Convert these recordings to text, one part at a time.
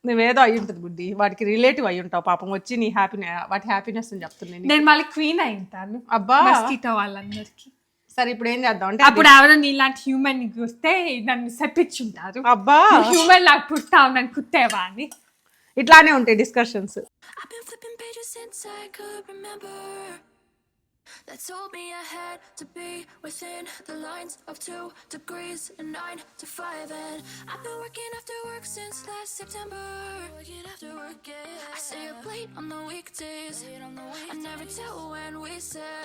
నువ్వేదో అయి ఉంటుంది బుద్ధి, వాటికి రిలేటివ్ అయి ఉంటావు పాపం, వచ్చి నీ వాటి హ్యాపీనెస్ అని చెప్తున్నాను. నేను మళ్ళీ క్వీన్ అయింటాను అబ్బా మస్కిటో వాళ్ళందరికి. సరే ఇప్పుడు ఏం చేద్దాం అంటే, అప్పుడు ఎవరో నీలాంటి హ్యూమన్ చూస్తే నన్ను సెప్పించుంటారు. అబ్బా హ్యూమన్ నాకు పుట్టావు, నన్ను కుట్టేవా అని. ఇట్లానే ఉంటాయి discussions. That told me I had to be within the lines of 2 degrees and 9 to 5. And I've been working after work since last September. Working after work, yeah. I stay up late on the weekdays. I never tell when we say.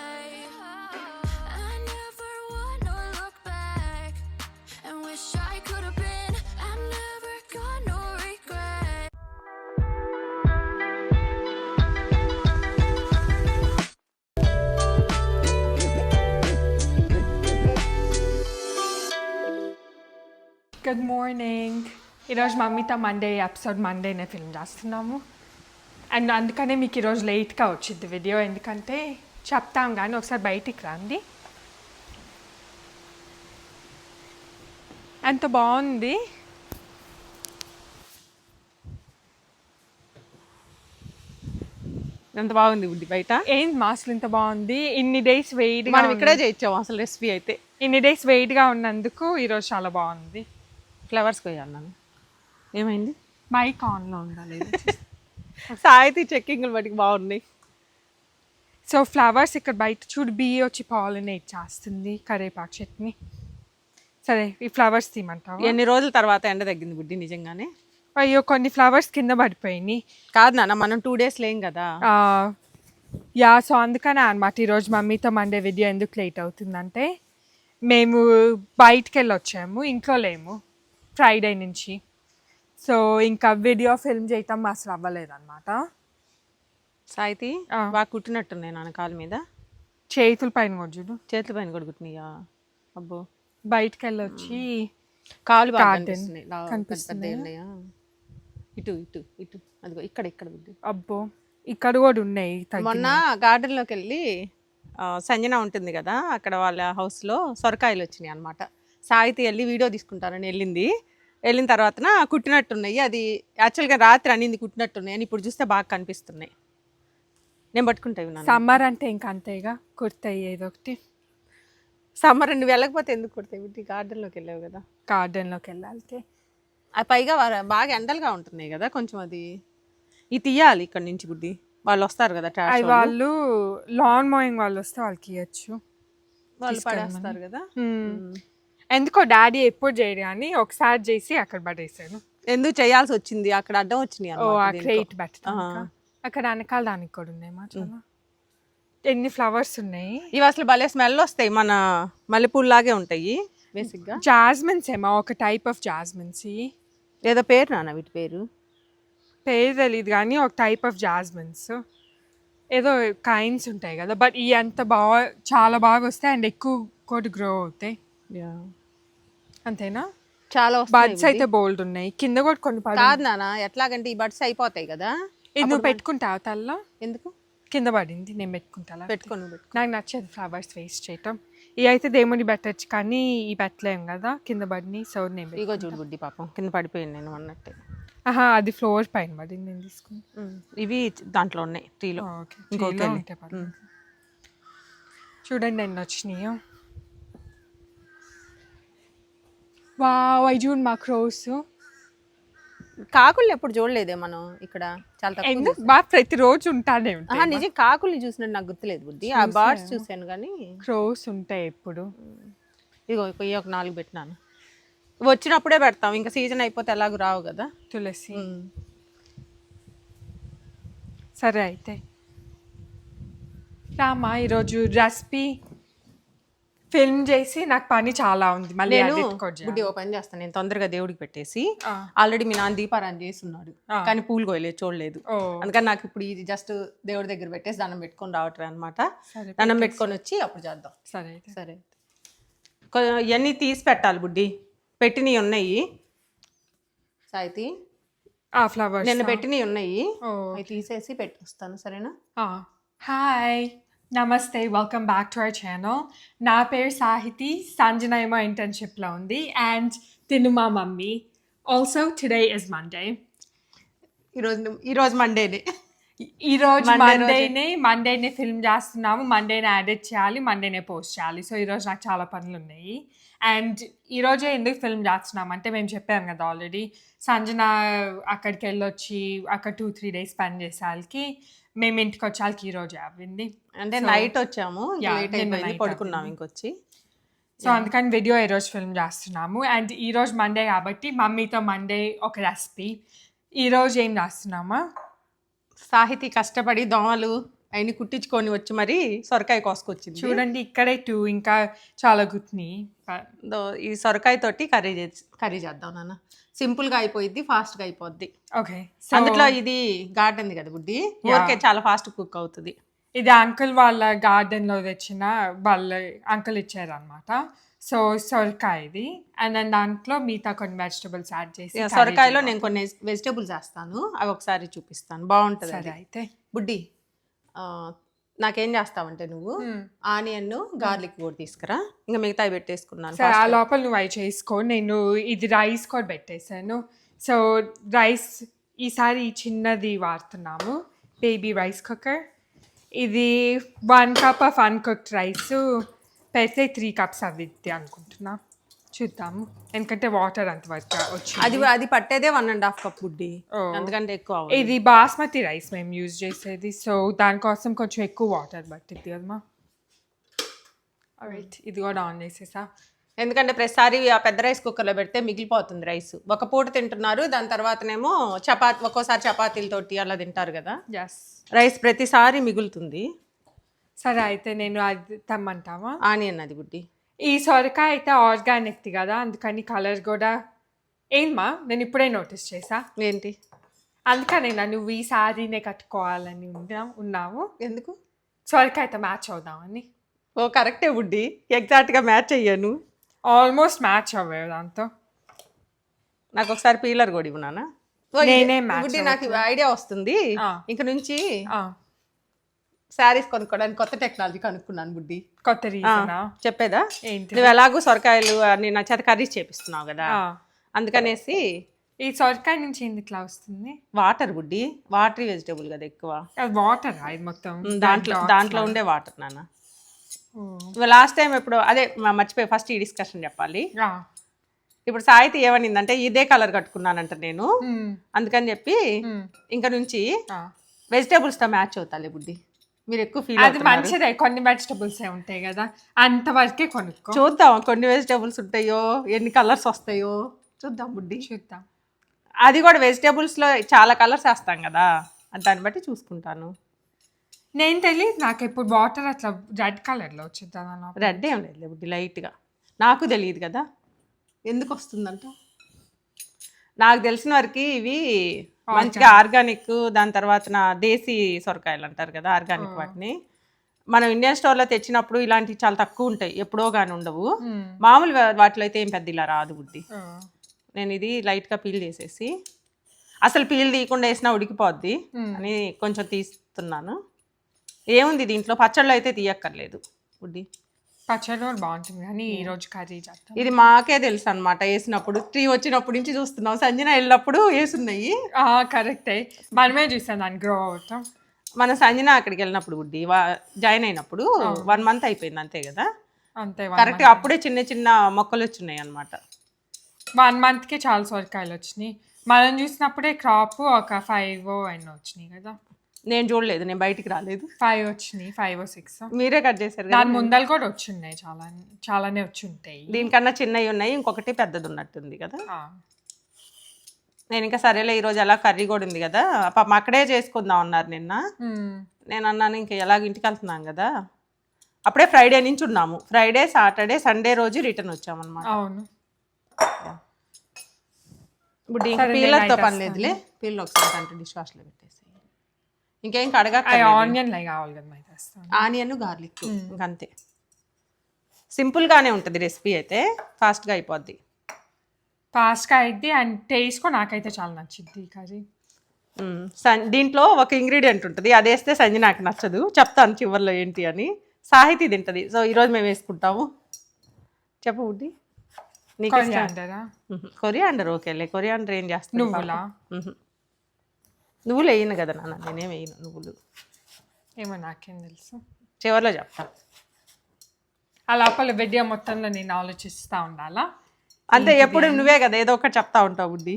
I never wanna look back and wish I could have been. I'm never gonna regret. Good morning. ఈరోజు మమ్మీతో మండేనే film చేస్తున్నాము. And అందుకనే మీకు ఈరోజు లేట్గా వచ్చింది video, ఎందుకంటే చెప్తాం కానీ ఒకసారి బయటికి రండి. ఎంత బాగుంది. ఎంత బాగుంది బుద్ధి బయట. ఏం మాస్లు ఇంత బాగుంది. ఇన్ని డేస్ వెయిట్గా మనం ఇక్కడే చేయించాము అసలు రెసిపీ అయితే. ఇన్ని డేస్ వెయిట్గా ఉన్నందుకు ఈరోజు చాలా బాగుంది. ఫ్లవర్స్ కొయ్యాను. ఏమైంది? మైక్ ఆన్లో ఉండాలి. సాయితీ చెక్కింగ్లు బట్టి బాగున్నాయి. సో ఫ్లవర్స్ ఇక్కడ బయట చూడు బియ్య వచ్చి పాలినేట్ చేస్తుంది. కరేపాకు చట్నీ. సరే ఈ ఫ్లవర్స్ తీయమంటావా? ఎన్ని రోజుల తర్వాత ఎండ తగ్గింది బుడ్డి నిజంగానే. అయ్యో కొన్ని ఫ్లవర్స్ కింద పడిపోయినాయి. కాదు నాన్న, మనం 2 days లేం కదా. యా, సో అందుకనే అనమాట ఈరోజు మమ్మీతో మండే వీడియో ఎందుకు లేట్ అవుతుందంటే, మేము బయటికి వెళ్ళి వచ్చాము, ఇంట్లో లేము ఫ్రైడే నుంచి. సో ఇంకా వీడియో ఫిల్మ్ చేయటం అసలు అవ్వలేదన్నమాట. సాయితీ బాగా కుట్టినట్టున్నాయి నాన్న కాలు మీద. చేతుల పైన కూడా చూడు, చేతుల పైన కూడా కుట్టినాయా? అబ్బో. బయటికి వెళ్ళి వచ్చి కాలు బాగా కనిపిస్తున్నాయి. ఇటు ఇటు ఇటు అదిగో ఇక్కడ ఇక్కడ బుద్ధి. అబ్బో ఇక్కడ కూడా ఉన్నాయి. మొన్న గార్డెన్లోకి వెళ్ళి సంజన ఉంటుంది కదా, అక్కడ వాళ్ళ హౌస్లో సొరకాయలు వచ్చినాయి అనమాట. సాయితీ వెళ్ళి వీడియో తీసుకుంటారని వెళ్ళిన తర్వాత కుట్టినట్టున్నాయి. అది యాక్చువల్గా రాత్రి అనింది కుట్టినట్టున్నాయి అని, ఇప్పుడు చూస్తే బాగా కనిపిస్తున్నాయి. నేను పట్టుకుంటాను. సమ్మర్ అంటే ఇంకా అంతేగా, కుర్తాయి ఏదో ఒకటి. సమ్మర్ నువ్వు వెళ్ళకపోతే ఎందుకు కుడతాయి? గార్డెన్లోకి వెళ్ళావు కదా. గార్డెన్లోకి వెళ్ళాలి. అది పైగా బాగా ఎండలుగా ఉంటున్నాయి కదా కొంచెం. అది ఇది తీయాలి ఇక్కడ నుంచి బుడ్డి. వాళ్ళు వస్తారు కదా, వాళ్ళు లాన్ మోయింగ్ వాళ్ళు వస్తే వాళ్ళకి ఇవ్వచ్చు, వాళ్ళు పడేస్తారు కదా. ఎందుకో డాడీ ఎప్పుడు చేయడు కానీ ఒకసారి చేసి అక్కడ పడేసాను. ఎందుకు చేయాల్సి వచ్చింది? అక్కడ అడ్డం వచ్చినాయి. క్రెయిట్ పెట్ట అక్కడ వెనకాల దానికి కూడా ఉన్నాయి. మా చాలా ఎన్ని ఫ్లవర్స్ ఉన్నాయి. ఇవి అసలు భలే స్మెల్ వస్తాయి, మన మల్లెపూల్లాగే ఉంటాయి బేసిక్గా. జాస్మిన్స్ ఏమో ఒక టైప్ ఆఫ్ జాస్మిన్స్. ఏదో పేరు నాన్న వీటి పేరు తెలియదు కానీ ఒక టైప్ ఆఫ్ జాస్మిన్స్ ఏదో కైండ్స్ ఉంటాయి కదా. బట్ ఈ అంత బాగా చాలా బాగా వస్తాయి అండ్ ఎక్కువ కూడా గ్రో అవుతాయి. అంతేనా? చాలా బర్డ్స్ అయితే బోల్డ్ ఉన్నాయి. కింద కూడా కొన్ని కాదు నాన్న, ఎట్లాగంటే ఈ బర్డ్స్ అయిపోతాయి కదా. ఇది నువ్వు పెట్టుకుంటావు తల్లో? ఎందుకు? కింద పడింది, నేను పెట్టుకుంటా. పెట్టుకోను. నాకు నచ్చేది ఫ్లవర్స్ వేస్ట్ చేయటం. ఇవి అయితే దేవుని పెట్టచ్చు కానీ ఈ పెట్టలేము కదా, కింద పడినాయి. సో నేను ఇగో చూడు బుడ్డి పాపం కింద పడిపోయింది. నేను అన్నట్టే. అది ఫ్లోర్ పైన పడింది, నేను తీసుకుని. ఇవి దాంట్లో ఉన్నాయి ట్రీలో. చూడండి ఎన్ని వచ్చినాయో. వావ్, అవి చూడు మా క్రోస్. కాకుల్ని ఎప్పుడు చూడలేదే మనం ఇక్కడ. చాలా తక్కువ. బాగా ప్రతిరోజు ఉంటానే ఉంటాయి. నిజం కాకుల్ని చూసినట్టు నాకు గుర్తులేదు బుద్ధి. ఆ బర్డ్స్ చూసాను కానీ క్రోస్ ఉంటాయి ఎప్పుడు. ఇగో ఒక 4 పెట్టినాను. వచ్చినప్పుడే పెడతాం, ఇంకా సీజన్ అయిపోతే ఎలాగూ రావు కదా. తులసి. సరే అయితే రామా, ఈరోజు రెసిపీ ఫిల్మ్ చేసి నాకు పని చాలా ఉంది. మళ్ళీ బుడ్డి ఓ పని చేస్తాను నేను, తొందరగా దేవుడికి పెట్టేసి. ఆల్రెడీ మీ నాన్న దీపారాయణ చేస్తున్నాడు కానీ పూలు కోయలేదు, చూడలేదు. అందుకని నాకు ఇప్పుడు ఇది జస్ట్ దేవుడి దగ్గర పెట్టేసి దండం పెట్టుకొని రావటం అనమాట. దండం పెట్టుకొని వచ్చి అప్పుడు చేద్దాం. సరే సరే. ఇవన్నీ తీసి పెట్టాలి బుడ్డి, పెట్టినవి ఉన్నాయి సాయితీ. ఫ్లవర్స్ నిన్న పెట్టినవి ఉన్నాయి, అవి తీసేసి పెట్టొస్తాను. సరేనా? హాయ్, నమస్తే, welcome back to our channel. నా పేరు సాహితి. సంజన ఏమో ఇంటర్న్షిప్లో ఉంది అండ్ తిను మా mummy. Also today is Monday. ఈరోజు మండేనే. ఈరోజు Monday మండేనే ఫిల్మ్ చేస్తున్నాము, మండేనే ఎడిట్ చేయాలి, మండేనే పోస్ట్ చేయాలి. సో ఈరోజు నాకు చాలా పనులు ఉన్నాయి. అండ్ ఈరోజే ఎందుకు ఫిల్మ్ చేస్తున్నాం అంటే మేము చెప్పాము కదా ఆల్రెడీ, సంజన అక్కడికి వెళ్ళొచ్చి అక్కడ 2-3 days స్పెండ్ చేసేవాళ్ళకి మేము ఇంటికి వచ్చేవాళ్ళకి ఈరోజే అవ్వింది. అంటే నైట్ వచ్చాము, Yeah, లేట్ నిన్న అయిపోయింది, night పడుకున్నాం ఇంకొచ్చి. సో అందుకని వీడియో ఈరోజు ఫిల్మ్ చేస్తున్నాము. అండ్ ఈరోజు మండే కాబట్టి మమ్మీతో మండే ఒక రెసిపీ. ఈరోజు ఏం చేస్తున్నామా? సాహితీ కష్టపడి దోమలు అవన్నీ కుట్టించుకొని వచ్చి మరి సొరకాయ కోసుకొచ్చింది. చూడండి ఇక్కడే 2 ఇంకా చాలా గుర్తున్నాయి. ఈ సొరకాయ తోటి కర్రీ చేద్దాం నాన్న. సింపుల్గా అయిపోయింది, ఫాస్ట్గా అయిపోద్ది. ఓకే, అందులో ఇది గార్డెన్ కదా బుడ్డి, ఊరికే చాలా ఫాస్ట్ కుక్ అవుతుంది. ఇది అంకుల్ వాళ్ళ గార్డెన్లో తెచ్చిన వాళ్ళ అంకుల్ ఇచ్చారనమాట. సో సొరకాయ ఇది, అండ్ నేను దాంట్లో మిగతా కొన్ని వెజిటబుల్స్ యాడ్ చేసి సొరకాయలో నేను కొన్ని వెజిటేబుల్స్ వేస్తాను, అవి ఒకసారి చూపిస్తాను, బాగుంటుంది. సరే అయితే బుడ్డి నాకేం చేస్తావంటే నువ్వు ఆనియన్ గార్లిక్ కూడా తీసుకురా, ఇంకా మిగతా పెట్టేసుకున్నాను. సరే ఆ లోపల నువ్వు అవి చేసుకో, నేను ఇది రైస్ కూడా పెట్టేశాను. సో రైస్ ఈసారి చిన్నది వాడుతున్నాము, బేబీ రైస్ కుక్కర్. ఇది 1 cup ఆఫ్ అన్కుక్డ్ రైస్ పెడితే 3 cups అవ్విద్ది అనుకుంటున్నా, చూద్దాము. ఎందుకంటే వాటర్ అంతవరకు వచ్చి అది పట్టేదే 1.5 cup బుడ్డి, అందుకంటే ఎక్కువ. ఇది బాస్మతి రైస్ మేము యూజ్ చేసేది, సో దానికోసం కొంచెం ఎక్కువ వాటర్ పట్టిద్ది కదమ్మా. రైట్, ఇది కూడా ఆన్ చేసేసా. ఎందుకంటే ప్రతిసారి ఆ పెద్ద రైస్ కుక్కర్లో పెడితే మిగిలిపోతుంది రైస్. ఒక పూట తింటున్నారు, దాని తర్వాతనేమో ఒక్కోసారి చపాతీలతోటి అలా తింటారు కదా, ఎస్, రైస్ ప్రతిసారి మిగులుతుంది. సరే అయితే నేను అది తెమ్మంటావా? ఆనియన్ అది బుడ్డి. ఈ సొరకాయ అయితే ఆర్గానిక్ది కదా, అందుకని కలర్ కూడా ఏమా నేను ఇప్పుడే నోటీస్ చేసా. ఏంటి? అందుకనే నువ్వు ఈ శారీనే కట్టుకోవాలని ఉన్నావు. ఎందుకు? సొరకాయతో మ్యాచ్ అవుదామని. ఓ కరెక్టే బుడ్డి, ఎగ్జాక్ట్గా మ్యాచ్ అయ్యాను. ఆల్మోస్ట్ మ్యాచ్ అవ్వేవి దాంతో. నాకు ఒకసారి పీలర్ కూడా ఇవ్వనా? నేనే బుడ్డి నాకు ఐడియా వస్తుంది. ఇంక నుంచి శారీస్ కొనుక్కోవడానికి కొత్త టెక్నాలజీ కనుక్కున్నాను బుడ్డి. కొత్త రీజనా? చెప్పేదా? ఏంటి? నువ్వు ఎలాగో సొరకాయలు అన్ని నా చేత కర్రీస్ చేపిస్తున్నావు కదా, అందుకనేసి ఈ సొరకాయ నుంచి ఎందుకు ఇట్లా వస్తుంది? వాటర్ బుడ్డి, వాటరీ వెజిటేబుల్ కదా ఎక్కువ. వాటర్ ఇది మొత్తం దాంట్లో ఉండే వాటర్ నాన్న. లాస్ట్ టైం ఎప్పుడు అదే మర్చిపోయి ఫస్ట్ ఈ డిస్కషన్ చెప్పాలి. ఇప్పుడు సాహితి ఏమనిందంటే ఇదే కలర్ కట్టుకున్నానంట నేను, అందుకని చెప్పి ఇంకా నుంచి వెజిటేబుల్స్తో మ్యాచ్ అవుతాలి బుడ్డి. మీరు ఎక్కువ ఫీల్ అది మంచిదే, కొన్ని వెజిటబుల్స్ ఉంటాయి కదా అంతవరకే కొనుక్కో. చూద్దాం కొన్ని వెజిటేబుల్స్ ఉంటాయో ఎన్ని కలర్స్ వస్తాయో చూద్దాం బుడ్డి, చూద్దాం. అది కూడా వెజిటేబుల్స్లో చాలా కలర్స్ వేస్తాం కదా, దాన్ని బట్టి చూసుకుంటాను. నేను తెలియదు, నాకు ఇప్పుడు వాటర్ అట్లా రెడ్ కలర్లో వచ్చింది. రెడ్ ఏం లేదు బుడ్డి, లైట్గా. నాకు తెలియదు కదా ఎందుకు వస్తుందంట. నాకు తెలిసిన వరకు ఇవి మంచిగా ఆర్గానిక్, దాని తర్వాత దేశీ సొరకాయలు అంటారు కదా ఆర్గానిక్, వాటిని మనం ఇండియన్ స్టోర్లో తెచ్చినప్పుడు ఇలాంటివి చాలా తక్కువ ఉంటాయి, ఎప్పుడో కానీ ఉండవు. మామూలు వాటిలో అయితే ఏం పెద్ద ఇలా రాదు బుడ్డి. నేను ఇది లైట్గా పీల్ చేసేసి, అసలు పీల్ తీయకుండా వేసినా ఉడికిపోద్ది అని కొంచెం తీస్తున్నాను. ఏముంది దీంట్లో, పచ్చళ్ళు అయితే తీయక్కర్లేదు బుడ్డి. పచ్చడి కూడా బాగుంటుంది కానీ ఈరోజు కర్రీ చేస్తాం. ఇది మాకే తెలుసు అనమాట, వేసినప్పుడు 3 వచ్చినప్పటి నుంచి చూస్తున్నాం. సంజన వెళ్ళినప్పుడు వేసున్నాయి. కరెక్టే, మనమే చూసాం దాన్ని గ్రో అవుతాం. మన సంజన అక్కడికి వెళ్ళినప్పుడు బుడ్డి జాయిన్ అయినప్పుడు 1 month అయిపోయింది అంతే కదా, అంతే. కరెక్ట్ అప్పుడే చిన్న చిన్న మొక్కలు వచ్చినాయి అనమాట. 1 monthకి చాలా సొరకాయలు వచ్చినాయి. మనం చూసినప్పుడే క్రాప్ ఒక 5 అయినా వచ్చినాయి కదా. నేను చూడలేదు, నేను బయటికి రాలేదు. 5 వచ్చినాయి, 5 or 6. మీరే కట్ చేశారు కదా. దాని ముందలు కూడా వచ్చిన్నాయి, చాలానే వచ్చి ఉంటాయి. దీనికన్నా చిన్నవి ఉన్నాయి, ఇంకొకటి పెద్దది ఉన్నట్టుంది కదా. నేను ఇంకా సరేలే ఈరోజు ఎలా కర్రీ కూడా ఉంది కదా, పాపం అక్కడే చేసుకుందాం అన్నారు నిన్న. నేను అన్నాను ఇంకా ఎలాగ ఇంటికి వెళ్తున్నాం కదా, అప్పుడే ఫ్రైడే నుంచి ఉన్నాము. ఫ్రైడే, సాటర్డే, సండే రోజు రిటర్న్ వచ్చామన్నమాట. అవును. ఇప్పుడు ఇంకా పీలర్తో పని లేదులే, పీల్ ఒకసారి అంటే డిష్ వాష్లో పెట్టేసి ఇంకేం కడగా. ఆనియన్ కావాలి కదా, ఆనియన్ గార్లిక్ ఇంకంతే. సింపుల్గానే ఉంటుంది రెసిపీ, అయితే ఫాస్ట్గా అయిపోద్ది. ఫాస్ట్గా అయింది అండ్ టేస్ట్ కూడా నాకైతే చాలా నచ్చింది కర్రీ. దీంట్లో ఒక ఇంగ్రీడియంట్ ఉంటుంది, అది వేస్తే సంజయ్ నాకు నచ్చదు, చెప్తాను చివర్లో ఏంటి అని. సాహితీ తింటుంది, సో ఈరోజు మేము వేసుకుంటాము. చెప్పు బుడ్డి. కొరియాండరా? కొరియాండర్ ఓకేలే, కొరియాండర్ ఏం చేస్తాను. నువ్వులా? నువ్వులు వేయను కదా నాన్న, నేనేం వేయను నువ్వులు. ఏమో నాకేం తెలుసు. చివరిలో చెప్తా. ఆ లోపల వీడియో మొత్తంలో నేను ఆలోచిస్తూ ఉండాలా. అంతే, ఎప్పుడు నువ్వే కదా ఏదో ఒకటి చెప్తా ఉంటావు బుడ్డి.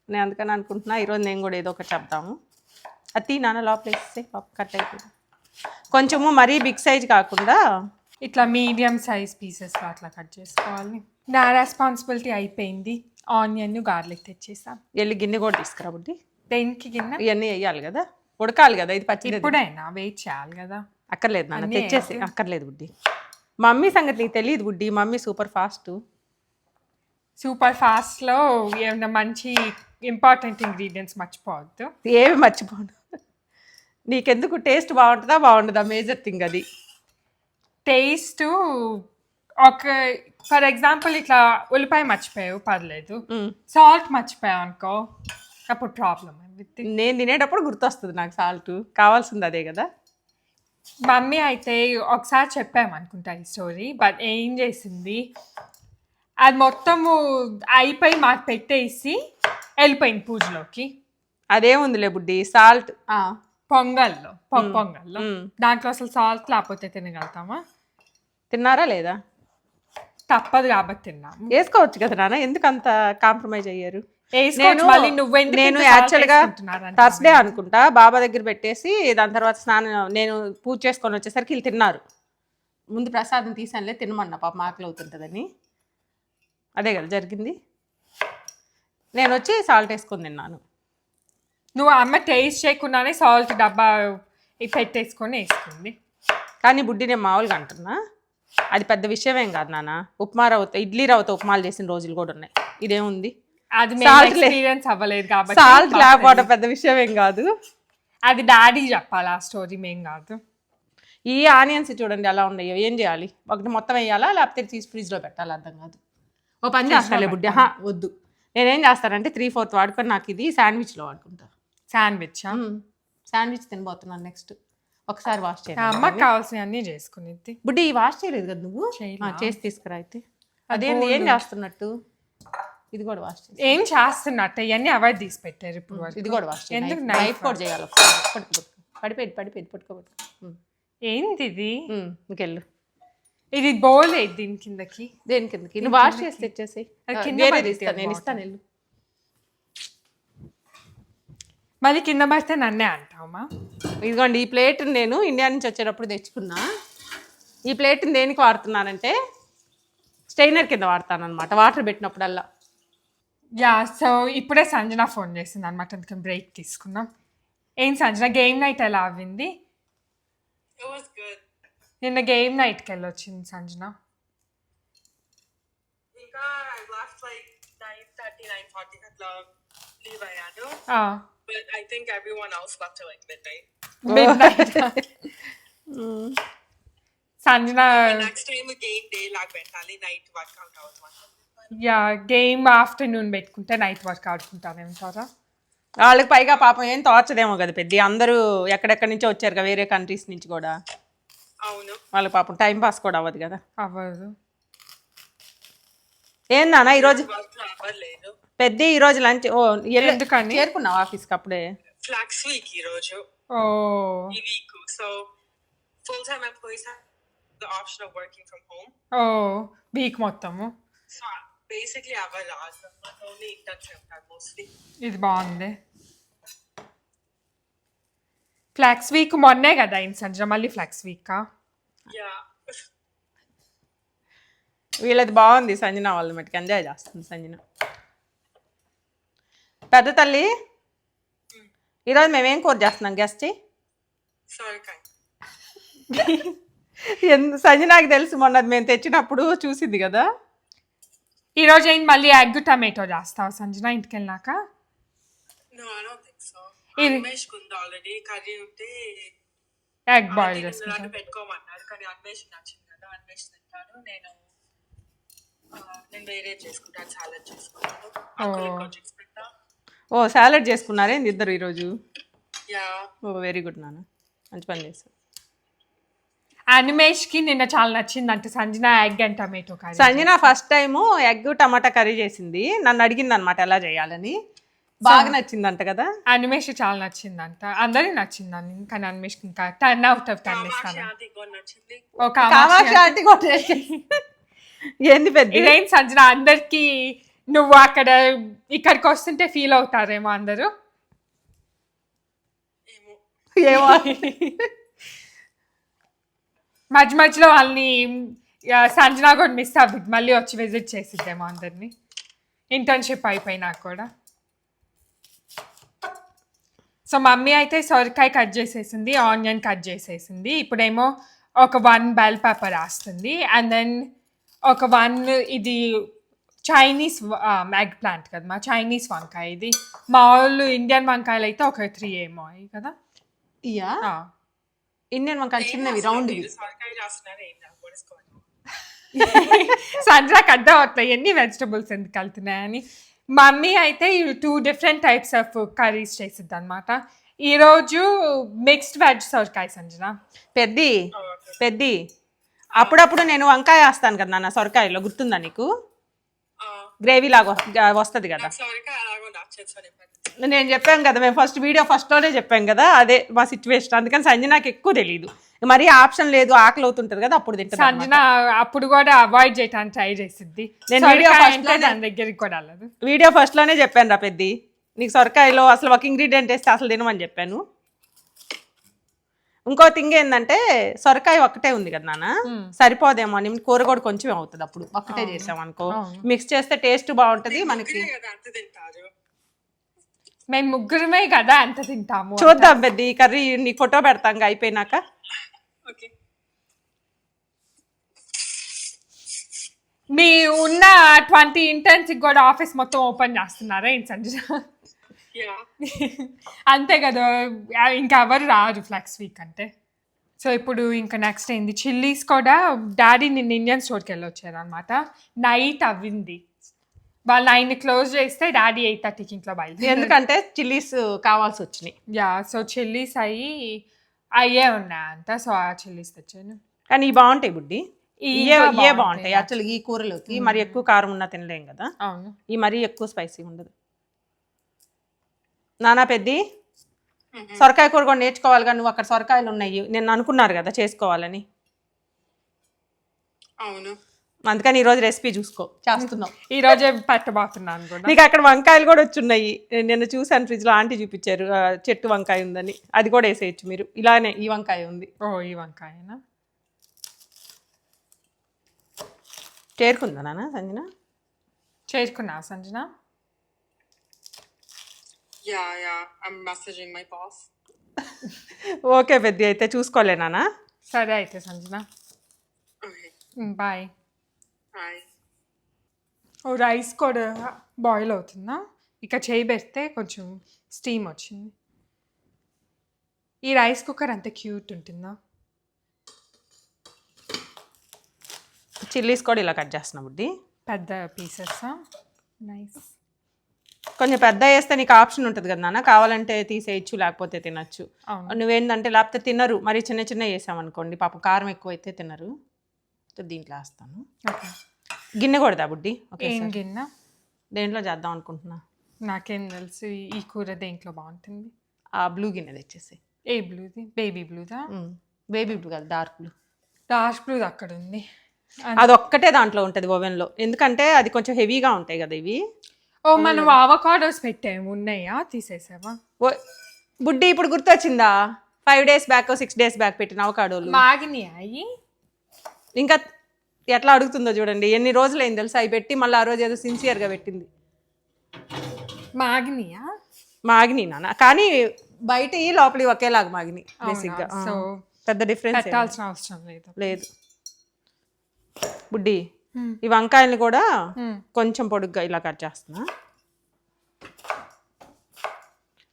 నేను అందుకని అనుకుంటున్నా ఈరోజు నేను కూడా ఏదో ఒకటి చెప్తాము. అది నాన్న లోపల వేస్తే కట్ అయిపోయింది. కొంచెము మరీ బిగ్ సైజ్ కాకుండా ఇట్లా మీడియం సైజ్ పీసెస్ అట్లా కట్ చేసుకోవాలి. నా రెస్పాన్సిబిలిటీ అయిపోయింది. ఆనియన్ గార్లిక్ తెచ్చేసాం. వెళ్ళి గిన్నె కూడా తీసుకురా బుడ్డి. దేనికి గిన్నె? ఇవన్నీ వేయాలి కదా, ఉడకాలి కదా, ఇది పచ్చి ఇప్పుడైనా వెయిట్ చేయాలి కదా. అక్కర్లేదు నాన్న, తెచ్చేసి. అక్కర్లేదు బుడ్డి, మమ్మీ సంగతి నీకు తెలియదు బుడ్డి, మమ్మీ సూపర్ ఫాస్ట్. సూపర్ ఫాస్ట్లో ఏమైనా మంచి ఇంపార్టెంట్ ఇంగ్రీడియంట్స్ మర్చిపోవద్దు. ఏమి మర్చిపోను. నీకెందుకు టేస్ట్ బాగుంటుందా బాగుంటుందా మేజర్ థింగ్ అది. టేస్ట్ ఒక ఫర్ ఎగ్జాంపుల్ ఇట్లా ఉల్లిపాయ మర్చిపోయావు పర్లేదు, సాల్ట్ మర్చిపోయావు అనుకో అప్పుడు ప్రాబ్లం. నేను తినేటప్పుడు గుర్తొస్తుంది నాకు సాల్ట్, కావాల్సింది అదే కదా. మమ్మీ అయితే ఒకసారి చెప్పామనుకుంటా ఈ స్టోరీ, బట్ ఏం చేసింది, అది మొత్తము అయిపోయి మాకు పెట్టేసి వెళ్ళిపోయింది పూజలోకి. అదేముందిలే బుడ్డి, సాల్ట్ పొంగల్లో పొంగల్లో దాంట్లో అసలు సాల్ట్ లేకపోతే తినగలుగుతామా? తిన్నారా లేదా? తప్పదు కాబట్టి తిన్నాము. వేసుకోవచ్చు కదా నాన్న, ఎందుకు అంత కాంప్రమైజ్ అయ్యారు? నేను యాక్చువల్గా థర్స్డే అనుకుంటా బాబా దగ్గర పెట్టేసి దాని తర్వాత నేను పూజ చేసుకొని వచ్చేసరికి వీళ్ళు తిన్నారు. ముందు ప్రసాదం తీసానులే తినమన్నా, పాప ఆకలి అవుతుంటుందని. అదే కదా జరిగింది. నేను వచ్చి సాల్ట్ వేసుకొని తిన్నాను. నువ్వు అమ్మ టేస్ట్ చేయకుండానే సాల్ట్ డబ్బా పెట్టేసుకొని వేసుకుంది. కానీ బుడ్డి నేను మామూలుగా అంటున్నా, అది పెద్ద విషయమేం కాదు నాన్న. ఉప్మా రవ్వతో ఇడ్లీ రవ్వతో ఉప్మాలు చేసిన రోజులు కూడా ఉన్నాయి. ఇదేముంది, అది ఎక్స్పీరియన్స్ అవ్వలేదు కాబట్టి. సాల్ట్ లేకపోవడం పెద్ద విషయమేం కాదు. అది డాడీ చెప్పాలి ఆ స్టోరీ, మేం కాదు. ఈ ఆనియన్స్ చూడండి ఎలా ఉన్నాయో, ఏం చేయాలి? ఒకటి మొత్తం వేయాలా లేకపోతే తీసి ఫ్రిడ్జ్లో పెట్టాలి? అర్థం కాదు. ఓ పని చేస్తాలే బుడ్డి, వద్దు. నేనేం చేస్తానంటే 3/4 వాడుకొని నాకు ఇది శాండ్విచ్లో వాడుకుంటా. శాండ్విచ్ తినబోతున్నాను నెక్స్ట్. ఒకసారి వాష్ చేయాలి. అమ్మకి కావాల్సిన అన్నీ చేసుకునేది. బుడ్డి వాష్ చేయలేదు కదా నువ్వు? చేసి తీసుకురా అయితే. అదేంటి ఏం చేస్తున్నట్టు? ఇది కూడా వాష్ చేసి. ఏం చేస్తున్నట్టు ఇవన్నీ అవాయిడ్ తీసి పెట్టారు ఇప్పుడు. ఇది కూడా వాష్ చేయాలి. ఎందుకు నైఫ్ కూడా చేయాలి. పడిపోయింది పట్టుకో. ఏంది ఇది? ఇంకెళ్ళు. ఇది బౌల్ అయింది దీని కిందకి. దేని కిందకి? నువ్వు వాష్ చేసి తెచ్చేసి నేను ఇస్తాను వెళ్ళు. మళ్ళీ కింద పడితే నన్నే అంటావమ్మా? ఇదిగోండి, ఈ ప్లేట్ నేను ఇండియా నుంచి వచ్చేటప్పుడు తెచ్చుకున్నా. ఈ ప్లేట్ని దేనికి వాడుతున్నానంటే స్టెయినర్ కింద వాడతాను అనమాట, వాటర్ పెట్టినప్పుడల్లా. సో ఇప్పుడే సంజన ఫోన్ చేసింది అనమాట, అందుకని బ్రేక్ తీసుకున్నాం. ఏం సంజన, గేమ్ నైట్ ఎలా అవ్వింది? నిన్న గేమ్ నైట్కి వెళ్ళొచ్చింది సంజన. ఇంకా లాస్ట్ లైక్ 9:30, 9:40 అట్లా లీవ్ అయ్యాను. But I think everyone else left till like midnight. Sanjana Next time game day లాగా పెట్టాలి, నైట్ వర్కౌట్ అవుతుంది. గేమ్ ఆఫ్టర్నూన్ పెట్టుకుంటే నైట్ వర్క్ ఆడుకుంటానేమంటారా? వాళ్ళకి పైగా పాపం ఏం తోచదేమో కదా పెద్ద, అందరూ ఎక్కడెక్కడి నుంచో వచ్చారు కదా, వేరే కంట్రీస్ నుంచి కూడా. అవును, వాళ్ళకి పాపం టైం పాస్ కూడా అవ్వదు కదా. అవ్వదు. ఏందన్నా ఈరోజు అవ్వలేదు పెద్ద, ఈరోజు లంచ్ ఎందుకని చేరుకున్నావు ఆఫీస్కి అప్పుడే? ఫ్లాక్స్ వీక్ ఈ రోజు, ఈ week. So full time employees have the option of working from home. Week మొత్తము. సో బేసిక్లీ అవ్వాలి, ఓన్లీ ఇంటర్న్షిప్ మోస్ట్లీ. ఇది బాగుంది. ఫ్లాక్స్ వీక్ మొన్నే కదా అయింది సంజన, మళ్ళీ ఫ్లాక్స్ వీకా? వీళ్ళది బాగుంది. సంజన వాళ్ళ మటుకు ఎంజాయ్ చేస్తుంది సంజన. పెద్ద తల్లి, ఈరోజు మేమేం కూర చేస్తున్నాం గెస్ట్? సంజనాకి తెలుసు, మొన్న మేము తెచ్చినప్పుడు చూసింది కదా. ఈరోజు ఏంటి మళ్ళీ ఎగ్ టమాటో చేస్తావు సంజన ఇంటికి వెళ్ళాక? ఆల్రెడీ కర్రీ ఉంటే ఎగ్ బాయిల్ చేసుకుంటాను పెట్టుకోమన్నారు, కానీ అన్వేష్ నచ్చింది కదా, అన్వేష్ తింటాను. నేను వేరే చేసుకుంటాను, సాలడ్ చేసుకుంటాను. ఓ సాలడ్ చేసుకున్నారే ఇద్దరు ఈరోజు? ఓ వెరీ గుడ్ నాన్న, మంచి పని చేస్తారు. అనిమేష్కి నిన్న చాలా నచ్చింది అంటే Sanjana egg and tomato curry. Sanjana first time egg tomato curry చేసింది, నన్ను అడిగింది అనమాట ఎలా చేయాలని. బాగా నచ్చిందంట కదా. అనిమేష్ చాలా నచ్చిందంట, అందరికి నచ్చిందని, కానీ అనిమేష్ ఇంకా 10/10 ఇస్తాను. అది కూడా నచ్చింది. ఒక కామాక్షి ఆంటీ కొట్టేసి ఏంది పెద్ద ఇదేం సంజన, అందరికి నువ్వు అక్కడ ఇక్కడికి వస్తుంటే ఫీల్ అవుతారేమో అందరూ. ఏమో మధ్య మధ్యలో వాళ్ళని సంజన కూడా మిస్ అవ్వద్దు, మళ్ళీ వచ్చి విజిట్ చేసిద్దేమో అందరినీ ఇంటర్న్షిప్ అయిపోయినాక కూడా. సో మమ్మీ అయితే సొరకాయ కట్ చేసేసింది, ఆనియన్ కట్ చేసేసింది. ఇప్పుడేమో ఒక 1 బెల్ పెప్పర్ వేస్తుంది, అండ్ దెన్ ఒక 1 ఇది చైనీస్ ఎగ్ ప్లాంట్ కదా, మా చైనీస్ వంకాయ ఇది. మా వాళ్ళు ఇండియన్ వంకాయలు అయితే ఒక 3 ఏమో అయ్యి కదా. ఇయా ఇండియన్ వంకాయ చిన్నవి రౌండ్ సొరకాయ చేస్తున్నారు ఏం పొడుచుకోవాలి. సంజనాకి అర్థం అవుతాయి ఎన్ని వెజిటబుల్స్ ఎందుకు వెళ్తున్నాయని. మమ్మీ అయితే 2 డిఫరెంట్ టైప్స్ ఆఫ్ కర్రీస్ చేసిద్ది అనమాట. ఈరోజు మిక్స్డ్ వెజ్ సొరకాయ సంజన. పెద్ది అప్పుడప్పుడు నేను వంకాయ వేస్తాను కదా నాన్న సొరకాయలో, గుర్తుందా నీకు? గ్రేవీ లాగా వస్తుంది కదా. సొరకాయ అలాగో నచ్చేది. నేను చెప్పాను కదా, మేము ఫస్ట్లోనే చెప్పాం కదా, అదే మా సిచ్యువేషన్. అందుకని సంజనాకి ఎక్కువ తెలియదు, మరి ఆప్షన్ లేదు, ఆకలి అవుతుంటది కదా అప్పుడు తింటాను. సంజన అప్పుడు కూడా అవాయిడ్ చేయడానికి ట్రై చేసిద్ది. నేను దాని దగ్గరికి కూడా వెళ్ళదు. వీడియో ఫస్ట్ లోనే చెప్పాను రా పెద్ది, నీకు సొరకాయలో అసలు ఒక ఇంగ్రీడియంట్ వేస్తే అసలు తినమని చెప్పాను. ఇంకో థింగ్ ఏంటంటే సొరకాయ ఒక్కటే ఉంది కదా నాన్న, సరిపోదేమో అని కూర కూడా కొంచెం అవుతుంది. అప్పుడు ఒక్కటే చేసాం అనుకో, మిక్స్ చేస్తే టేస్ట్ బాగుంటది మనకి. మేము ముగ్గురమే కదా ఎంత తింటాము. చూద్దాం పెద్ద ఈ కర్రీ నీ ఫోటో పెడతాం అయిపోయినాక. మీ ఉన్న 20 ఇంటర్న్స్ కూడా ఆఫీస్ మొత్తం ఓపెన్ చేస్తున్నారా ఏంటి సంజన? అంతే కదా, ఇంకా ఎవరు రారు ఫ్లెక్స్ వీక్ అంటే. సో ఇప్పుడు ఇంకా నెక్స్ట్ ఏంది, చిల్లీస్ కూడా డాడీ నిన్న ఇండియన్ స్టోర్కి వెళ్ళి వచ్చారు అనమాట. నైట్ అవ్వింది, వాళ్ళు 9 క్లోజ్ చేస్తే డాడీ 8:30కి ఇంట్లో బయలుదేరి. ఎందుకంటే చిల్లీస్ కావాల్సి వచ్చినాయి. సో చిల్లీస్ అయ్యే ఉన్నాయంట, సో ఆ చిల్లీస్ తెచ్చాను. కానీ ఇవి బాగుంటాయి బుడ్డి, ఇవే బాగుంటాయి యాక్చువల్గా. ఈ కూరలోకి మరి ఎక్కువ కారం ఉన్నా తినలేం కదా, అవును. ఈ మరీ ఎక్కువ స్పైసీ ఉండదు. నానా పెద్ది సొరకాయ కూర కూడా నేర్చుకోవాలి కానీ, నువ్వు అక్కడ సొరకాయలు ఉన్నాయి నేను అనుకున్నారు కదా చేసుకోవాలని. అవును, అందుకని ఈరోజు రెసిపీ చేస్తున్నాం. ఈ రోజే పెట్టబోతున్నాను కూడా. నీకు అక్కడ వంకాయలు కూడా వచ్చున్నాయి, నేను చూసాను ఫ్రిడ్జ్లో, ఆంటీ చూపించారు చెట్టు వంకాయ ఉందని, అది కూడా వేసేయచ్చు మీరు. ఇలానే ఈ వంకాయ ఉంది. ఈ వంకాయనా చేరుకుందా నాన్న సంజన? చేరుకున్నా Sanjana? I'm messaging my boss. Okay పెద్ద, అయితే చూసుకోలేనా? సరే అయితే సంజన, బాయ్. రైస్ కూడా బాయిల్ అవుతుందా? ఇక చేయి పెడితే కొంచెం స్టీమ్ వచ్చింది. ఈ రైస్ కుక్కర్ అంత క్యూట్ ఉంటుందా? చిల్లీస్ కూడా ఇలా కట్ చేస్తున్నా బుడ్డి, పెద్ద పీసెస్. నైస్. కొంచెం పెద్ద వేస్తే నీకు ఆప్షన్ ఉంటుంది కదా నాన్న, కావాలంటే తీసేయచ్చు లేకపోతే తినచ్చు. నువ్వేంటంటే లేకపోతే తినరు, మరి చిన్న చిన్న వేసామనుకోండి పాపం కారం ఎక్కువ అయితే తినరు. దీంట్లో వేస్తాను. గిన్నె కొడదా బుడ్డి? ఏం గిన్నె? దేంట్లో చేద్దాం అనుకుంటున్నా? నాకేం తెలుసు ఈ కూర దేంట్లో బాగుంటుంది. ఆ బ్లూ గిన్నె తెచ్చేసి. ఏ బ్లూది? బేబీ బ్లూదా? బేబీ బ్లూ కాదు, డార్క్ బ్లూ. డార్క్ బ్లూ అక్కడ ఉంది, అది ఒక్కటే దాంట్లో ఉంటుంది ఓవెన్లో, ఎందుకంటే అది కొంచెం హెవీగా ఉంటాయి కదా ఇవి. మనం అవకాడోస్ పెట్టాము, ఉన్నాయా? తీసేసావా? బుడ్డి ఇప్పుడు గుర్తొచ్చిందా? 5 days బ్యాక్ 6 days బ్యాక్ పెట్టిన అవకాడోలు మాగినాయి. ఇంకా ఎట్లా అడుగుతుందో చూడండి, ఎన్ని రోజులైంది తెలుసా అవి పెట్టి. మళ్ళీ ఆ రోజు ఏదో సిన్సియర్గా పెట్టింది. మాగినాయా? మాగినాయి నాన్న, కానీ బయట లోపలి ఒకేలాగా మాగినాయి బేసిక్గా. సో పెద్ద డిఫరెన్స్ పెట్టాల్సిన అవసరం లేదు. బుడ్డి ఈ వంకాయల్ని కూడా కొంచెం పొడుగ్గా ఇలా కట్ చేస్తున్నా,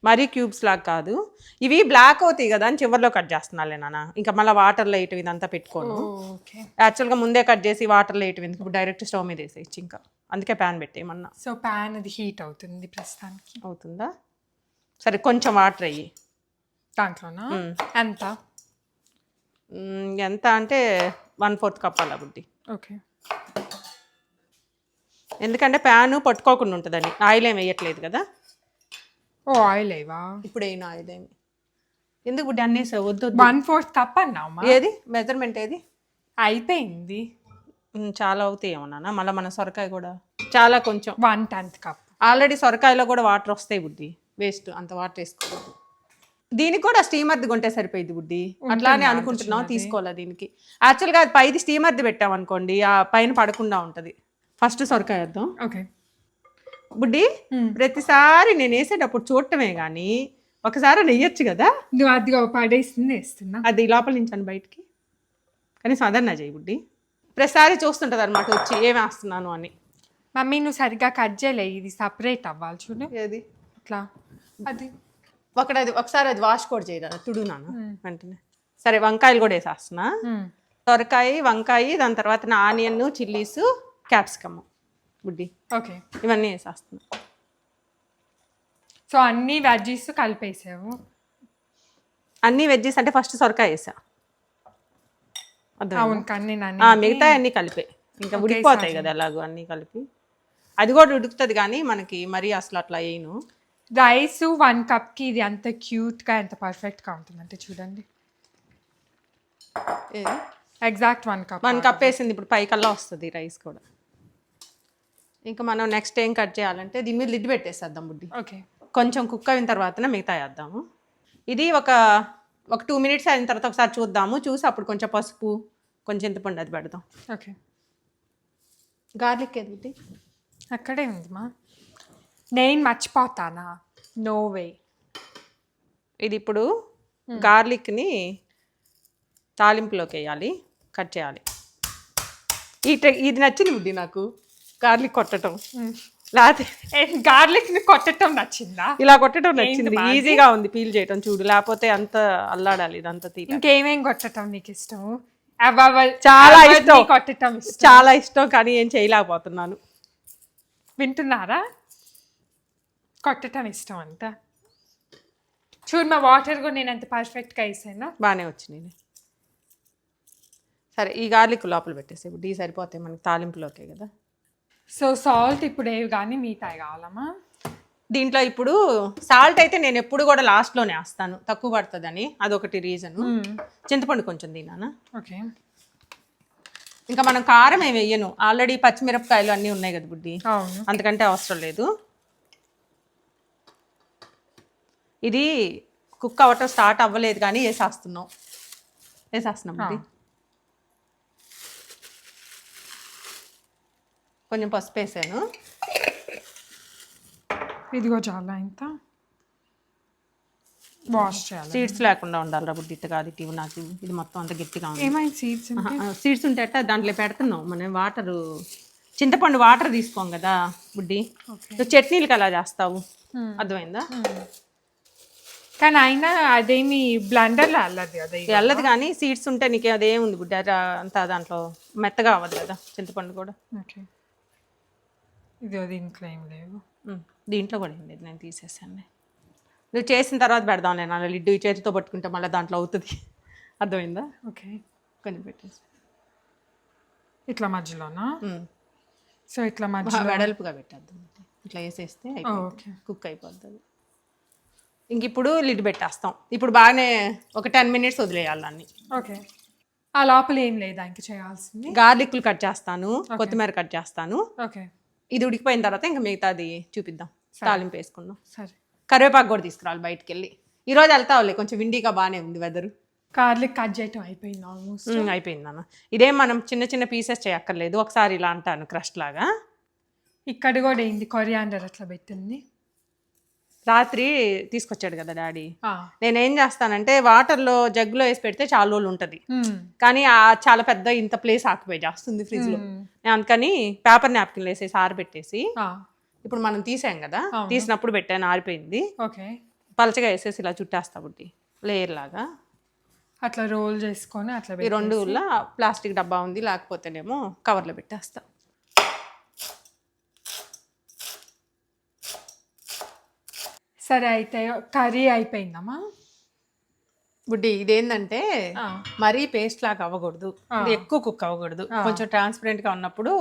మరీ క్యూబ్స్ లాగా కాదు. ఇవి బ్లాక్ అవుతాయి కదా అని చివరిలో కట్ చేస్తున్నాలే నాన్న, ఇంకా మళ్ళీ వాటర్లో వేయటం ఇదంతా పెట్టుకోను. యాక్చువల్గా ముందే కట్ చేసి వాటర్లో వేయటం ఎందుకు, ఇప్పుడు డైరెక్ట్ స్టవ్ మీద వేసేయచ్చు. ఇంకా అందుకే ప్యాన్ పెట్టేయమన్నా. సో ప్యాన్ అది హీట్ అవుతుంది ప్రస్తుతానికి. అవుతుందా? సరే కొంచెం వాటర్ అయ్యి దాంట్లోనా? ఎంత అంటే 1/4 కప్ అలా బుడ్డి. ఓకే. ఎందుకంటే ప్యాను పట్టుకోకుండా ఉంటుందని, ఆయిల్ ఏం వేయట్లేదు కదా. ఓ ఆయిల్ ఏవా? ఇప్పుడు అయినా ఇదేమి ఎందుకు బుడ్డి అన్నీ వద్దు 1/4 కప్ అన్నావా? ఏది మెజర్మెంట్ ఏది అయిపోయింది. చాలా అవుతాయి ఏమన్నా మళ్ళీ మన సొరకాయ కూడా చాలా కొంచెం 1/10 కప్. ఆల్రెడీ సొరకాయలో కూడా వాటర్ వస్తాయి బుడ్డి, వేస్ట్ అంత వాటర్ వేసుకోవద్దు. దీనికి కూడా స్టీమర్ది కొంటే సరిపోయింది బుడ్డి, అట్లానే అనుకుంటున్నాం తీసుకోవాలా దీనికి. యాక్చువల్గా అది పైది స్టీమర్ది పెట్టామనుకోండి ఆ పైన పడకుండా ఉంటుంది. ఫస్ట్ సొరకాయ వేద్దాం ఓకే బుడ్డి. ప్రతిసారి నేను వేసేటప్పుడు చూడటమే కానీ ఒకసారి నెయ్యొచ్చు కదా. నువ్వు అదిగా పడేసింది వేస్తున్నా. అది లోపల నుంచాను బయటికి కానీ సాధారణ చేయి బుడ్డి. ప్రతిసారి చూస్తుంటుంది అనమాట వచ్చి ఏమి వేస్తున్నాను అని. మమ్మీ నువ్వు సరిగ్గా కట్ చేయలే, ఇది సపరేట్ అవ్వాలి చూడు. ఏది ఇట్లా అది ఒకసారి అది వాష్ కూడా చేయరా తుడునాను వెంటనే. సరే వంకాయలు కూడా వేసేస్తున్నా. సొరకాయ, వంకాయ, దాని తర్వాత ఆనియన్, చిల్లీస్, క్యాప్సికమ్ బుడ్డి ఓకే ఇవన్నీ వేసేస్తున్నా. సో అన్ని వెజ్జీస్ కలిపేసావు. అన్ని వెజ్జెస్ అంటే ఫస్ట్ సొరకాయ వేసా. అవును కానీ మిగతా అన్నీ కలిపే ఇంకా ఉడికిపోతాయి కదా ఎలాగో అన్నీ కలిపి. అది కూడా ఉడుకుతుంది కానీ మనకి మరీ అసలు అట్లా వేయను. రైస్ 1 కప్కి ఇది అంత క్యూట్గా ఎంత పర్ఫెక్ట్గా ఉంటుందంటే చూడండి. Exact 1 cup. 1 కప్ వేసింది ఇప్పుడు పైకల్లా వస్తుంది రైస్ కూడా. ఇంకా మనం నెక్స్ట్ ఏం కట్ చేయాలంటే దీని మీద లిడ్ పెట్టేసేద్దాం బుడ్డి. ఓకే కొంచెం కుక్ అయిన తర్వాత మిగతా వేద్దాము. ఇది ఒక 2 minutes అయిన తర్వాత ఒకసారి చూద్దాము. చూసి అప్పుడు కొంచెం పసుపు, కొంచెం చింతపండు అది పెడదాం. ఓకే గార్లిక్ ఏది బుడ్డి? అక్కడే ఉందిమా. నేను మర్చిపోతానా? No way. ఇది ఇప్పుడు గార్లిక్ని తాలింపులోకి వేయాలి, కట్ చేయాలి. ఇది నచ్చింది బుడ్డి నాకు, గార్లిక్ కొట్టడం. లేకపోతే గార్లిక్ని కొట్టడం నచ్చిందా? ఇలా కొట్టడం నచ్చింది, ఈజీగా ఉంది పీల్ చేయటం చూడు. లేకపోతే అంత అల్లాడాలి ఇదంతా తీయాలి. ఇంకేమేం కొట్టడం నీకు ఇష్టం? చాలా ఇష్టం, కొట్టడం చాలా ఇష్టం కానీ ఏం చేయలేకపోతున్నాను. వింటున్నారా? కొట్టడం ఇష్టం అంతా. చూడు మా వాటర్ కూడా నేను ఎంత పర్ఫెక్ట్గా వేసాను. బాగానే వచ్చినాయి. సరే ఈ గార్లిక్ లోపల పెట్టేసి ఇప్పుడు ఈ సరిపోతాయి మనకి తాలింపులోకే కదా. సో సాల్ట్ ఇప్పుడు ఏవి కానీ మిగతాయి కావాలమ్మా. దీంట్లో ఇప్పుడు సాల్ట్ అయితే నేను ఎప్పుడు కూడా లాస్ట్లోనే వేస్తాను, తక్కువ పడుతుందని, అదొకటి రీజను. చింతపండు కొంచెం తిన్నానా. ఓకే ఇంకా మనం కారం ఏమి వేయను, ఆల్రెడీ పచ్చిమిరపకాయలు అన్నీ ఉన్నాయి కదా బుడ్డి, అవును అంతకంటే అవసరం లేదు. ఇది కుక్ అవ్వటం స్టార్ట్ అవ్వలేదు కానీ వేసేస్తున్నాం బుడ్డి. కొంచెం పసుపు వేసాను. ఇదిగో చాలా ఇంత వాష్ చేయాలి. సీడ్స్ లేకుండా ఉండాలి రా బుడ్డి. ఇట్ట కాదు ఇటు నాకు ఇది మొత్తం అంత గట్టిగా ఉంది. ఏమైంది సీడ్స్? సీడ్స్ ఉంటే అట్ట దాంట్లో పెడుతున్నాం మనం. వాటరు చింతపండు వాటర్ తీసుకోం కదా బుడ్డి, చట్నీలకి అలా చేస్తావు, అర్థమైందా? కానీ అయినా అదేమి బ్లెండర్లో అల్లది కదా, వెళ్ళదు కానీ సీడ్స్ ఉంటే నీకు అదేముంది బుడ్డి, అంతా దాంట్లో మెత్తగా అవ్వదు కదా చింతపండు కూడా. ఓకే ఇది దీంట్లో ఏం లేవు. దీంట్లో కూడా ఏం లేదు, నేను తీసేసాను. నువ్వు చేసిన తర్వాత పెడదాం నేను అలా లిడ్డు ఈ చేతితో పట్టుకుంటే మళ్ళీ దాంట్లో అవుతుంది, అర్థమైందా? ఓకే కొంచెం పెట్టేసి ఇట్లా మధ్యలోనా? సో ఇట్లా మధ్య వెడల్పుగా పెట్టేద్దాం, ఇట్లా వేసేస్తే ఓకే కుక్ అయిపోతుంది. ఇంక ఇప్పుడు లిడ్ పెట్టేస్తాం. ఇప్పుడు బాగానే ఒక 10 minutes వదిలేయాలి అన్ని. ఓకే ఆ లోపల ఏం లేదా ఇంక చేయాల్సింది? గార్లిక్లు కట్ చేస్తాను, కొత్తిమీర కట్ చేస్తాను. ఓకే ఇది ఉడికిపోయిన తర్వాత ఇంకా మిగతాది చూపిద్దాం, తాలింపు వేసుకుందాం. సరే కరివేపాకు కూడా తీసుకురావాలి బయటికి వెళ్ళి. ఈరోజు వెళ్తావులే, కొంచెం విండీగా బాగానే ఉంది వెదరు. గార్లిక్ కట్ చేయటం అయిపోయింది ఆల్మోస్ట్. అయిపోయింది నాన్న. ఇదేం మనం చిన్న చిన్న పీసెస్ చేయక్కర్లేదు, ఒకసారి ఇలా అంటాను క్రష్ లాగా. ఇక్కడ కూడా ఏంది కొరియాండర్ అట్లా పెట్టింది, రాత్రి తీసుకొచ్చాడు కదా డాడీ. నేనేం చేస్తానంటే వాటర్లో జగ్గులో వేసి పెడితే చాలా రోజులు ఉంటుంది, కానీ చాలా పెద్ద ఇంత ప్లేస్ ఆక్యుపై చేస్తుంది ఫ్రిడ్జ్లో. నేను అందుకని పేపర్ నాప్కిన్లు వేసేసి ఆరిపెట్టేసి, ఇప్పుడు మనం తీసాం కదా, తీసినప్పుడు పెట్టాను, ఆరిపోయింది. ఓకే పలచగా వేసేసి ఇలా చుట్టేస్తా బుడ్డి, లేయర్ లాగా అట్లా రోల్ చేసుకొని అట్లా. ఈ రెండు ప్లాస్టిక్ డబ్బా ఉంది, లేకపోతేనేమో కవర్లో పెట్టేస్తా. సరే అయితే కర్రీ అయిపోయిందమ్మా బుడ్డి. ఇదేంటంటే మరీ పేస్ట్ లాగా అవ్వకూడదు, ఇది ఎక్కువ కుక్ అవ్వకూడదు, కొంచెం ట్రాన్స్పరెంట్గా ఉన్నప్పుడు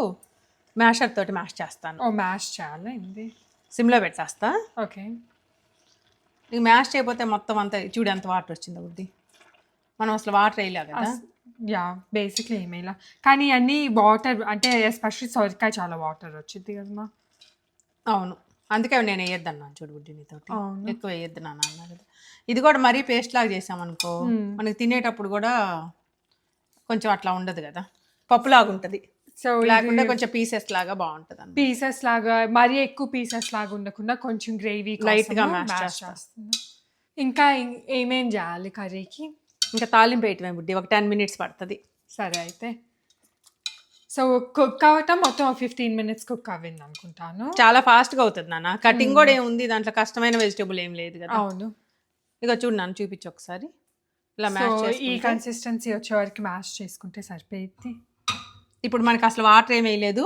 మ్యాషర్ తోటి మ్యాష్ చేస్తాను. మ్యాష్ చేయాలి, సిమ్లో పెట్టేస్తా. ఓకే నీకు మ్యాష్ చేయకపోతే మొత్తం అంతా చూడు ఎంత వాటర్ వచ్చిందో బుద్ధి. మనం అసలు వాటర్ వేయలే కదా. యా బేసిక్లీ ఏమేలా, కానీ అన్నీ వాటర్ అంటే ఎస్పెషల్లీ సొరకాయ చాలా వాటర్ వచ్చింది కదా. అవును, అందుకే నేను వేయొద్దన్నాను చూడు బుద్ధి నీతోటి. అవును. ఎక్కువ వేయొద్దు నాన్న అన్నా కదా. ఇది కూడా మరీ పేస్ట్ లాగా చేసామనుకో మనకి తినేటప్పుడు కూడా కొంచెం అట్లా ఉండదు కదా, పప్పులాగా ఉంటుంది. సో లేకుంటే కొంచెం పీసెస్ లాగా బాగుంటుంది అన్నమాట. పీసెస్ లాగా మరీ ఎక్కువ పీసెస్ లాగా ఉండకుండా కొంచెం గ్రేవీ లైట్గా మ్యాష్ చేస్తున్నా. ఇంకా ఏమేం చేయాలి కర్రీకి? ఇంకా తాలింపు వేయటమే బుడ్డి, ఒక 10 minutes పడుతుంది. సరే అయితే. సో కుక్ అవ్వటం మొత్తం 15 minutes కుక్ అవ్వింది అనుకుంటాను. చాలా ఫాస్ట్గా అవుతుంది నాన్న. కటింగ్ కూడా ఏముంది దాంట్లో, కష్టమైన వెజిటేబుల్ ఏం లేదు కదా. అవును. ఇక చూడు నాన్న, చూపించు ఒకసారి. ఇలా సో మ్యాష్ ఈ చేసుకుంటే కన్సిస్టెన్సీ వచ్చే వరకు మ్యాష్ చేసుకుంటే సరిపోయింది. ఇప్పుడు మనకి అసలు వాటర్ ఏం వేయలేదు,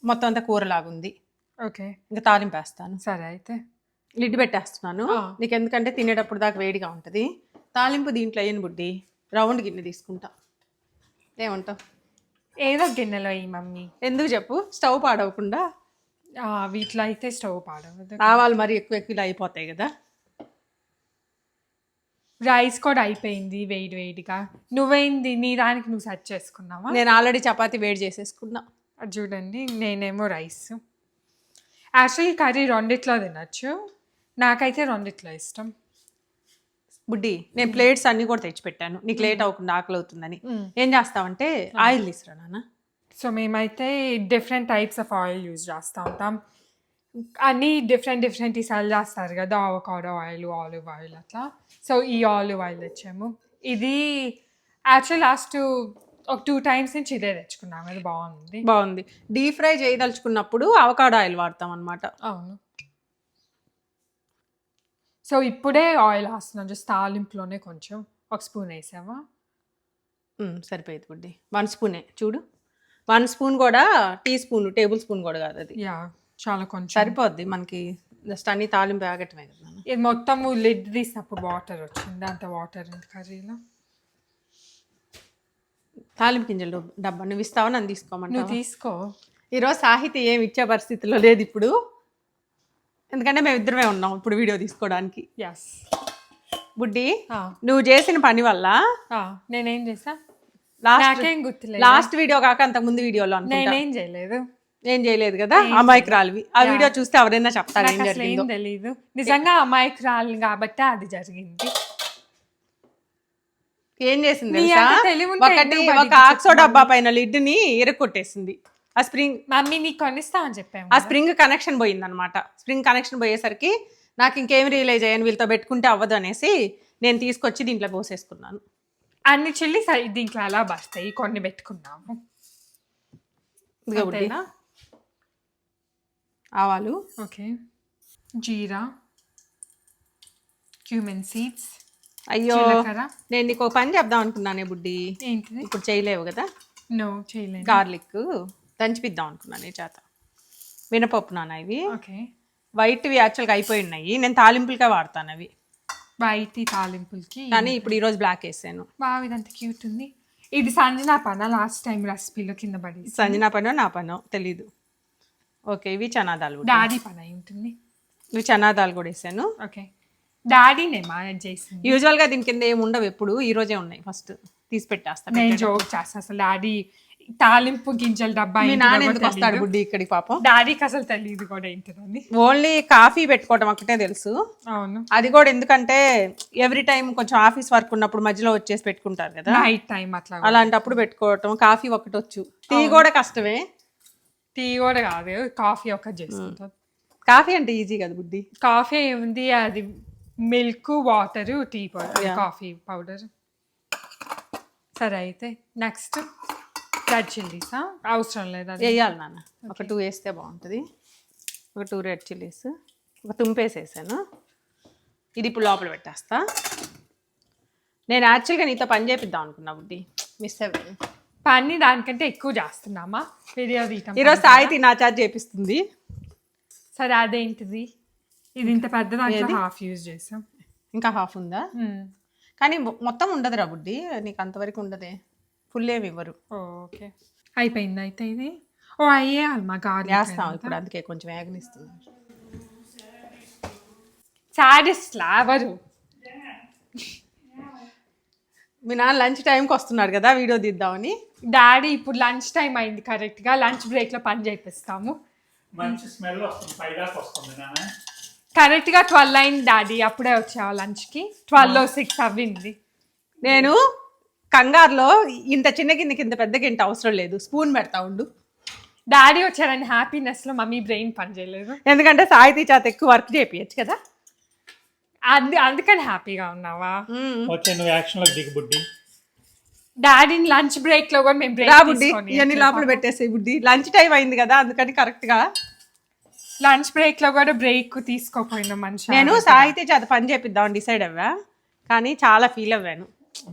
మొత్తం అంతా కూరలాగా ఉంది. ఓకే ఇంకా తాలింపు వేస్తాను. సరే అయితే. లిడ్ పెట్టేస్తున్నాను నీకు, ఎందుకంటే తినేటప్పుడు దాకా వేడిగా ఉంటుంది. తాలింపు దీంట్లో వేయను బుడ్డి, రౌండ్ గిన్నె తీసుకుంటా. ఏమంటావు? ఏదో గిన్నెలో ఈ మమ్మీ. ఎందుకు చెప్పు, స్టవ్ పాడవకుండా. వీటిలో అయితే స్టవ్ పాడవద్దు. ఆవాలు మరి ఎక్కువ ఇలా అయిపోతాయి కదా. రైస్ కూడా అయిపోయింది వేడి వేడిగా. నువ్వేంది నీ దానికి నువ్వు సెట్ చేసుకున్నావా? నేను ఆల్రెడీ చపాతీ వేడి చేసేసుకున్నా. అది చూడండి, నేనేమో రైస్. యాక్చువల్లీ కర్రీ రెండిట్లో తినచ్చు, నాకైతే రెండిట్లో ఇష్టం. బుడ్డి నేను ప్లేట్స్ అన్ని కూడా తెచ్చిపెట్టాను, నీకు లేట్ అవ్వకుండా ఆకలి అవుతుందని. ఏం చేస్తావంటే ఆయిల్ తీసురా నాన్న. సో మేమైతే different types of oil use చేస్తూ ఉంటాం. అన్నీ డిఫరెంట్ ఈసారి చేస్తారు కదా, అవకాడో ఆయిల్, ఆలివ్ ఆయిల్ అట్లా. సో ఈ ఆలివ్ ఆయిల్ తెచ్చాము. ఇది యాక్చువల్ లాస్ట్ ఒక 2 times నుంచి ఇదే తెచ్చుకున్నాము. అది బాగుంది. డీప్ ఫ్రై చేయదలుచుకున్నప్పుడు అవకాడో ఆయిల్ వాడతాం అనమాట. అవును. సో ఇప్పుడే ఆయిల్ వేస్తున్నాం, జస్ట్ తాలింపులోనే కొంచెం 1 spoon వేసావా? సరిపోయేది బుడ్డి, 1 spoon చూడు. 1 spoon కూడా టీ స్పూన్, టేబుల్ స్పూన్ కూడా కాదు అది. యా చాలా కొంచెం సరిపోద్ది మనకి, జస్ట్ అన్ని తాలింపు ఆగటమే కదా. ఇది మొత్తం లిడ్ తీసినప్పుడు వాటర్ వచ్చింది, అంత వాటర్ ఉంది కర్రీలో. తాలింపు గింజలు డబ్బా నువ్వు ఇస్తావా, నన్ను తీసుకోమంటావా? నువ్వు తీసుకో. ఈరోజు సాహితీ ఏమి ఇచ్చే పరిస్థితిలో లేదు ఇప్పుడు, ఎందుకంటే మేము ఇద్దరమే ఉన్నాం ఇప్పుడు వీడియో తీసుకోవడానికి. ఎస్ బుడ్డి, నువ్వు చేసిన పని వల్ల నేనేం చేసా నాకేం గుర్తులేదు. లాస్ట్ వీడియో కాక అంతకు ముందు వీడియోలో నేనేం చేయలేదు. ఏం చేయలేదు కదా, అమాయకురాలివి. ఆ వీడియో చూస్తే ఎవరైనా చెప్తారు ఏం జరిగిందో. తెలీదు, నిజంగా అమాయకురాలు కాబట్టి అది జరిగింది. ఏం చేసింది తెలుసా? ఒక ఆక్సో డబ్బా పైన లిడ్ ని ఇరక్కొట్టేసింది. ఆ స్ప్రింగ్ మమ్మీ నీకు కొనిస్తా అని చెప్పాము. ఆ స్ప్రింగ్ కనెక్షన్ పోయింది అనమాట. స్ప్రింగ్ కనెక్షన్ పోయేసరికి నాకు ఇంకేం రియలైజ్ అయ్యాను, వీళ్ళతో పెట్టుకుంటే అవ్వదు అనేసి నేను తీసుకొచ్చి దీంట్లో పోసేసుకున్నాను. అన్ని చిల్లి దీంట్లో అలా బస్తాయి, కొన్ని పెట్టుకున్నాము. ఆవాలు, ఓకే, జీరా, క్యూమిన్ సీడ్స్. అయ్యో నేను నీకు ఒక పని చెప్దాం అనుకున్నానే బుడ్డి. ఏంటిది? ఇప్పుడు చేయలేవు కదా. నో చేయలేదు. గార్లిక్ దంచిపిద్దాం అనుకున్నాను ఈ చేత. మినపప్పు నాన్న ఇవి. ఓకే, వైట్వి యాక్చువల్గా అయిపోయి ఉన్నాయి, నేను తాలింపులకే వాడతాను అవి. వైట్ తాలింపులకి, కానీ ఇప్పుడు ఈరోజు బ్లాక్ వేసాను. బాగా ఇదంతా క్యూట్ ఉంది. ఇది సంజనా పన లాస్ట్ టైం రెసిపీలో కింద పడి. సంజనా పనో నా పనో తెలీదు. ఓకే, ఇవి చనాదాలు. డాడీ పని అయి ఉంటుంది. ఇవి చనాదాలు కూడా వేసాను. ఓకే, డాడీనే మేనేజ్ చేసింది. యూజువల్గా దీని కింద ఏమి ఉండవు ఎప్పుడు, ఈ రోజే ఉన్నాయి. ఫస్ట్ తీసి పెట్టేస్తాను. నేను జోక్ చేస్తాను, అసలు డాడీ తాలింపు గింజల డబ్బా ఎందుకు వస్తాడు బుడ్డి ఇక్కడికి పాపం. డాడీకి అసలు తెలియదు కూడా ఏంటిదని. ఓన్లీ కాఫీ పెట్టుకోవడం ఒకటే తెలుసు. అవును, అది కూడా ఎందుకంటే ఎవ్రీ టైం కొంచెం ఆఫీస్ వర్క్ ఉన్నప్పుడు మధ్యలో వచ్చేసి పెట్టుకుంటారు కదా, నైట్ టైం అట్లా. అలాంటప్పుడు పెట్టుకోవటం. కాఫీ ఒకటి వచ్చు, టీ కూడా కష్టమే. టీ కూడా కాదు, కాఫీ ఒకటి చేసుకుంటారు. కాఫీ అంటే ఈజీ కదా బుడ్డి. కాఫీ ఏముంది, అది milk, water, tea powder, coffee powder. సరే అయితే నెక్స్ట్ రెడ్ చిల్లీస్ అవసరం లేదు, అది వేయాలి నాన్న. ఒక 2 వేస్తే బాగుంటుంది. ఒక 2 రెడ్ చిల్లీస్, ఒక తుంపేసేసాను. ఇది ఇప్పుడు లోపల పెట్టేస్తా. నేను యాక్చువల్గా నీతో పని చేపిద్దాం అనుకున్నా బుడ్డి, మిస్ అవ్వదు. పని దానికంటే ఎక్కువ చేస్తున్నామా వీడియో తీయటం. ఈరోజు సాహితీ నా చార్జ్ చేపిస్తుంది. సరే అదేంటిది, ఇది ఇంత పెద్ద దాంట్లో హాఫ్ యూజ్ చేసాం. ఇంకా హాఫ్ ఉందా? కానీ మొత్తం ఉండదురా బుడ్డి, నీకు అంతవరకు ఉండదే, ఫుల్ ఏమి ఇవ్వరు. ఓకే, అయిపోయింది అయితే ఇది. అయ్యేయాలి మా గార్లిక్ వేస్తాం ఇప్పుడు, అందుకే కొంచెం వేగనిస్తుంది. సాడెస్ట్లా ఎవరు? మీ నాన్న లంచ్ టైంకి వస్తున్నాడు కదా వీడియో తీద్దామని. డాడీ ఇప్పుడు లంచ్ టైం అయింది కరెక్ట్గా, లంచ్ బ్రేక్లో పని చేపిస్తాము. మంచి స్మెల్ వస్తుంది, పైదాకా వస్తుంది నాన్న. కరెక్ట్గా 12 అయింది డాడీ, అప్పుడే వచ్చావు లంచ్కి. 12:06 అవ్వింది. నేను కంగారులో ఇంత చిన్న గిన్నెకి ఇంత పెద్ద గిన్నె అవసరం లేదు, స్పూన్ పెడతా ఉండు. డాడీ వచ్చారని హ్యాపీనెస్లో మమ్మీ బ్రెయిన్ పని చేయలేదు. ఎందుకంటే సాహితీ చేత ఎక్కువ వర్క్ చేయించచ్చు కదా. అందుకని హ్యాపీగా ఉన్నావా? వచ్చే నువ్వు యాక్షన్లోకి దిగు బుడ్డి. డాడీని లంచ్ బ్రేక్లో కూడా మేము రా బ్రేక్ బుడ్డి, తీసుకొని ఇవన్నీ లోపల పెట్టేసాయి బుడ్డి. లంచ్ టైం అయింది కదా అందుకని కరెక్ట్గా లంచ్ బ్రేక్లో కూడా బ్రేక్ తీసుకోపోయినా మంచి. నేను సాహితీ చేత పని చేపిద్దామని డిసైడ్ అవ్వా, కానీ చాలా ఫీల్ అవ్వాను.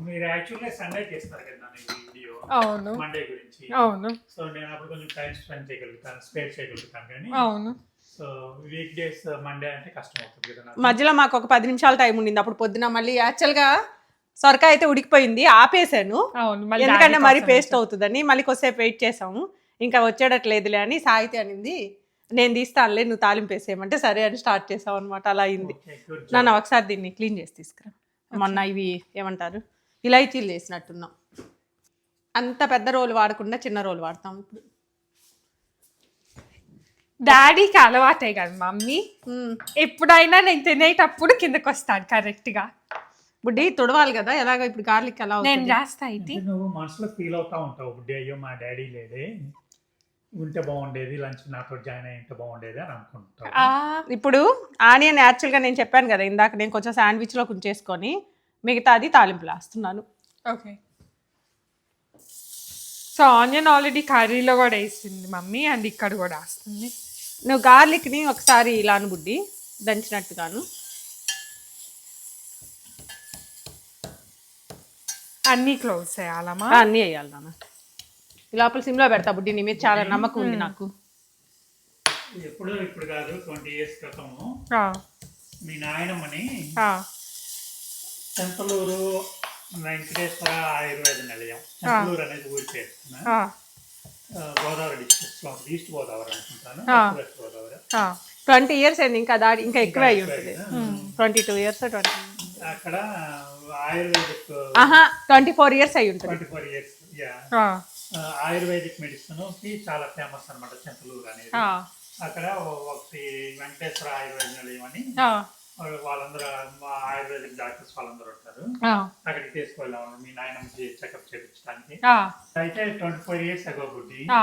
మీరు యాక్చువల్లీ సండే చేస్తారు కదా నాన్న ఈ వీడియో, అవును మండే గురించి. అవును సో నేను అప్పుడు కొంచెం టైం స్పెండ్ చేయగలుగుతాను, స్పేర్ చేయగలుగుతాను. కానీ అవును సో వీక్ డేస్ మండే అంటే కష్టం అవుతుంది కదా నాకు. మధ్యలో మాకు ఒక 10 నిమిషాల టైం ఉండింది. అప్పుడు పొద్దున మళ్ళీ యాక్చువల్గా సొరకాయ అయితే ఉడికిపోయింది, ఆపేసాను. అవును మళ్ళీ ఎందుకంటే డాడీ మరి కోసం పేస్ట్ అవుతుందని. మళ్ళీ కొద్దిసేపు వెయిట్ చేసాము, ఇంకా వచ్చేటట్లేదులే అని సాహితీ అనింది. నేను తీస్తానులే, నువ్వు తాలింపు వేసేయమంటే సరే అని స్టార్ట్ చేసావు అనమాట. అలా అయింది. Okay, good job. నన్ను ఒకసారి దీన్ని క్లీన్ చేసి తీసుకురా. మొన్న ఇవి ఏమంటారు, ఇలాచీలు చేసినట్టున్నాం. అంత పెద్ద రోలు వాడకుండా చిన్న రోలు వాడతాం ఇప్పుడు. డాడీకి అలవాటే కదా మమ్మీ, ఎప్పుడైనా నేను తినేటప్పుడు కిందకి వస్తాడు కరెక్ట్గా. బుడ్డి తుడవాలి కదా, ఎలాగో ఇప్పుడు గార్లిక్ ఎలా నేను అవుతుంది. చేస్తా ఇది. అంటే నువ్వు మనసులో ఫీల్ అవుతా ఉంటావు బుడ్డి, అయ్యో మా డాడీ లేదే, ఉంటే బాగుండేది, లంచ్ నాతో జాయిన్ అయ్యి ఉంటే బాగుండేది అని అనుకుంటావు. ఇప్పుడు ఆనియన్ యాక్చువల్గా నేను చెప్పాను కదా ఇందాక, నేను కొంచెం శాండ్విచ్లో కొంచేసుకొని మిగతాది తాలింపులు వేస్తున్నాను. ఓకే, సో ఆనియన్ ఆల్రెడీ కర్రీలో కూడా వేసింది మమ్మీ, అండ్ ఇక్కడ కూడా వేస్తుంది. నువ్వు గార్లిక్ని ఒకసారి ఇలాను బుడ్డి దంచినట్టుగాను. అన్నీ క్లోజ్ చేయాలమ్మా? అన్నీ వేయాలి నాన్న. ఈ లోపల సిమ్లో పెడతా బుడ్డి, నీ మీద చాలా నమ్మకం ఉంది నాకు. ఇప్పుడు కాదు, 20 years క్రితము ఆ, మీ నాయనమ్మని ఆ, చెంతలూరు వెంకటేశ్వర ఆయుర్వేద నిలయం, చెంతలూరు అనేది ఊరి చేస్తున్నా, ఆ, గోదావరి డిస్ట్రిక్ట్ లో, ఈస్ట్ గోదావరి అనుకుంటాను, వెస్ట్ గోదావరి. ఆ. 20 years అయింది, ఇంకా దాడి ఇంకా ఎక్కువ అయ్యి ఉంటుంది. 22 years 20. అక్కడ ఆయుర్వేదిక్ 24 years అయ్యి ఉంటుంది. 24 years ఆ, ఆయుర్వేదిక్ మెడిసిన్ కి చాలా ఫేమస్ అనమాట చెంతలూరు అనేది. ఆ, అక్కడ ఒకటి వెంకటేశ్వర ఆయుర్వేద నిలయం అని, ఆ, వాళ్ళందరూ మా ఆయుర్వేదిక్ డాక్టర్స్ వాళ్ళందరూ ఉంటారు. ఆ, అక్కడికి తీసుకెళ్ళాము మీ నాయనమ్మకి చెకప్ చేయించడానికి. ఆ, అయితే 24 years అగో బుడ్డి, ఆ,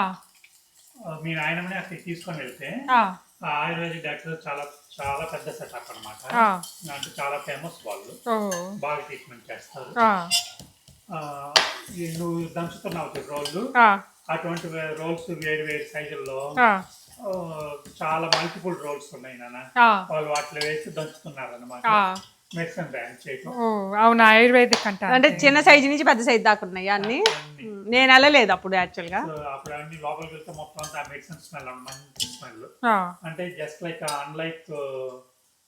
మీ నాయనమ్మని అక్కడికి తీసుకొని వెళ్తే ఆ, ఆ ఆయుర్వేదిక్ డాక్టర్ చాలా చాలా పెద్ద సెటప్ అనమాట. ఆ. అంటే చాలా ఫేమస్ వాళ్ళు, ఓ, బాగా ట్రీట్మెంట్ చేస్తారు. ఆ, ఈ నువ్వు దంచుతున్నావు రోళ్ళు, ఆ, అటువంటి రోల్స్ వేరు వేరు సైజుల్లో ఆ, చాలా మల్టిపుల్ రోల్స్ ఉన్నాయి నాన్న. ఆ, వాళ్ళు వాటిలో వేసి దంచుతున్నారు అనమాట, ఆ. మెడిసిన్ బ్యాన్ చేయటం. ఓ, అవును ఆయుర్వేదిక్ అంటారు. అంటే చిన్న సైజు నుంచి పెద్ద సైజు దాకా ఉన్నాయి అన్ని. నేను వెళ్ళలేదు అప్పుడు యాక్చువల్గా. సో అప్పుడు అన్ని లోపలికి వెళ్తే మొత్తం అంతా మెడిసిన్ స్మెల్, మంచి స్మెల్. ఆ, అంటే జస్ట్ లైక్ అన్లైక్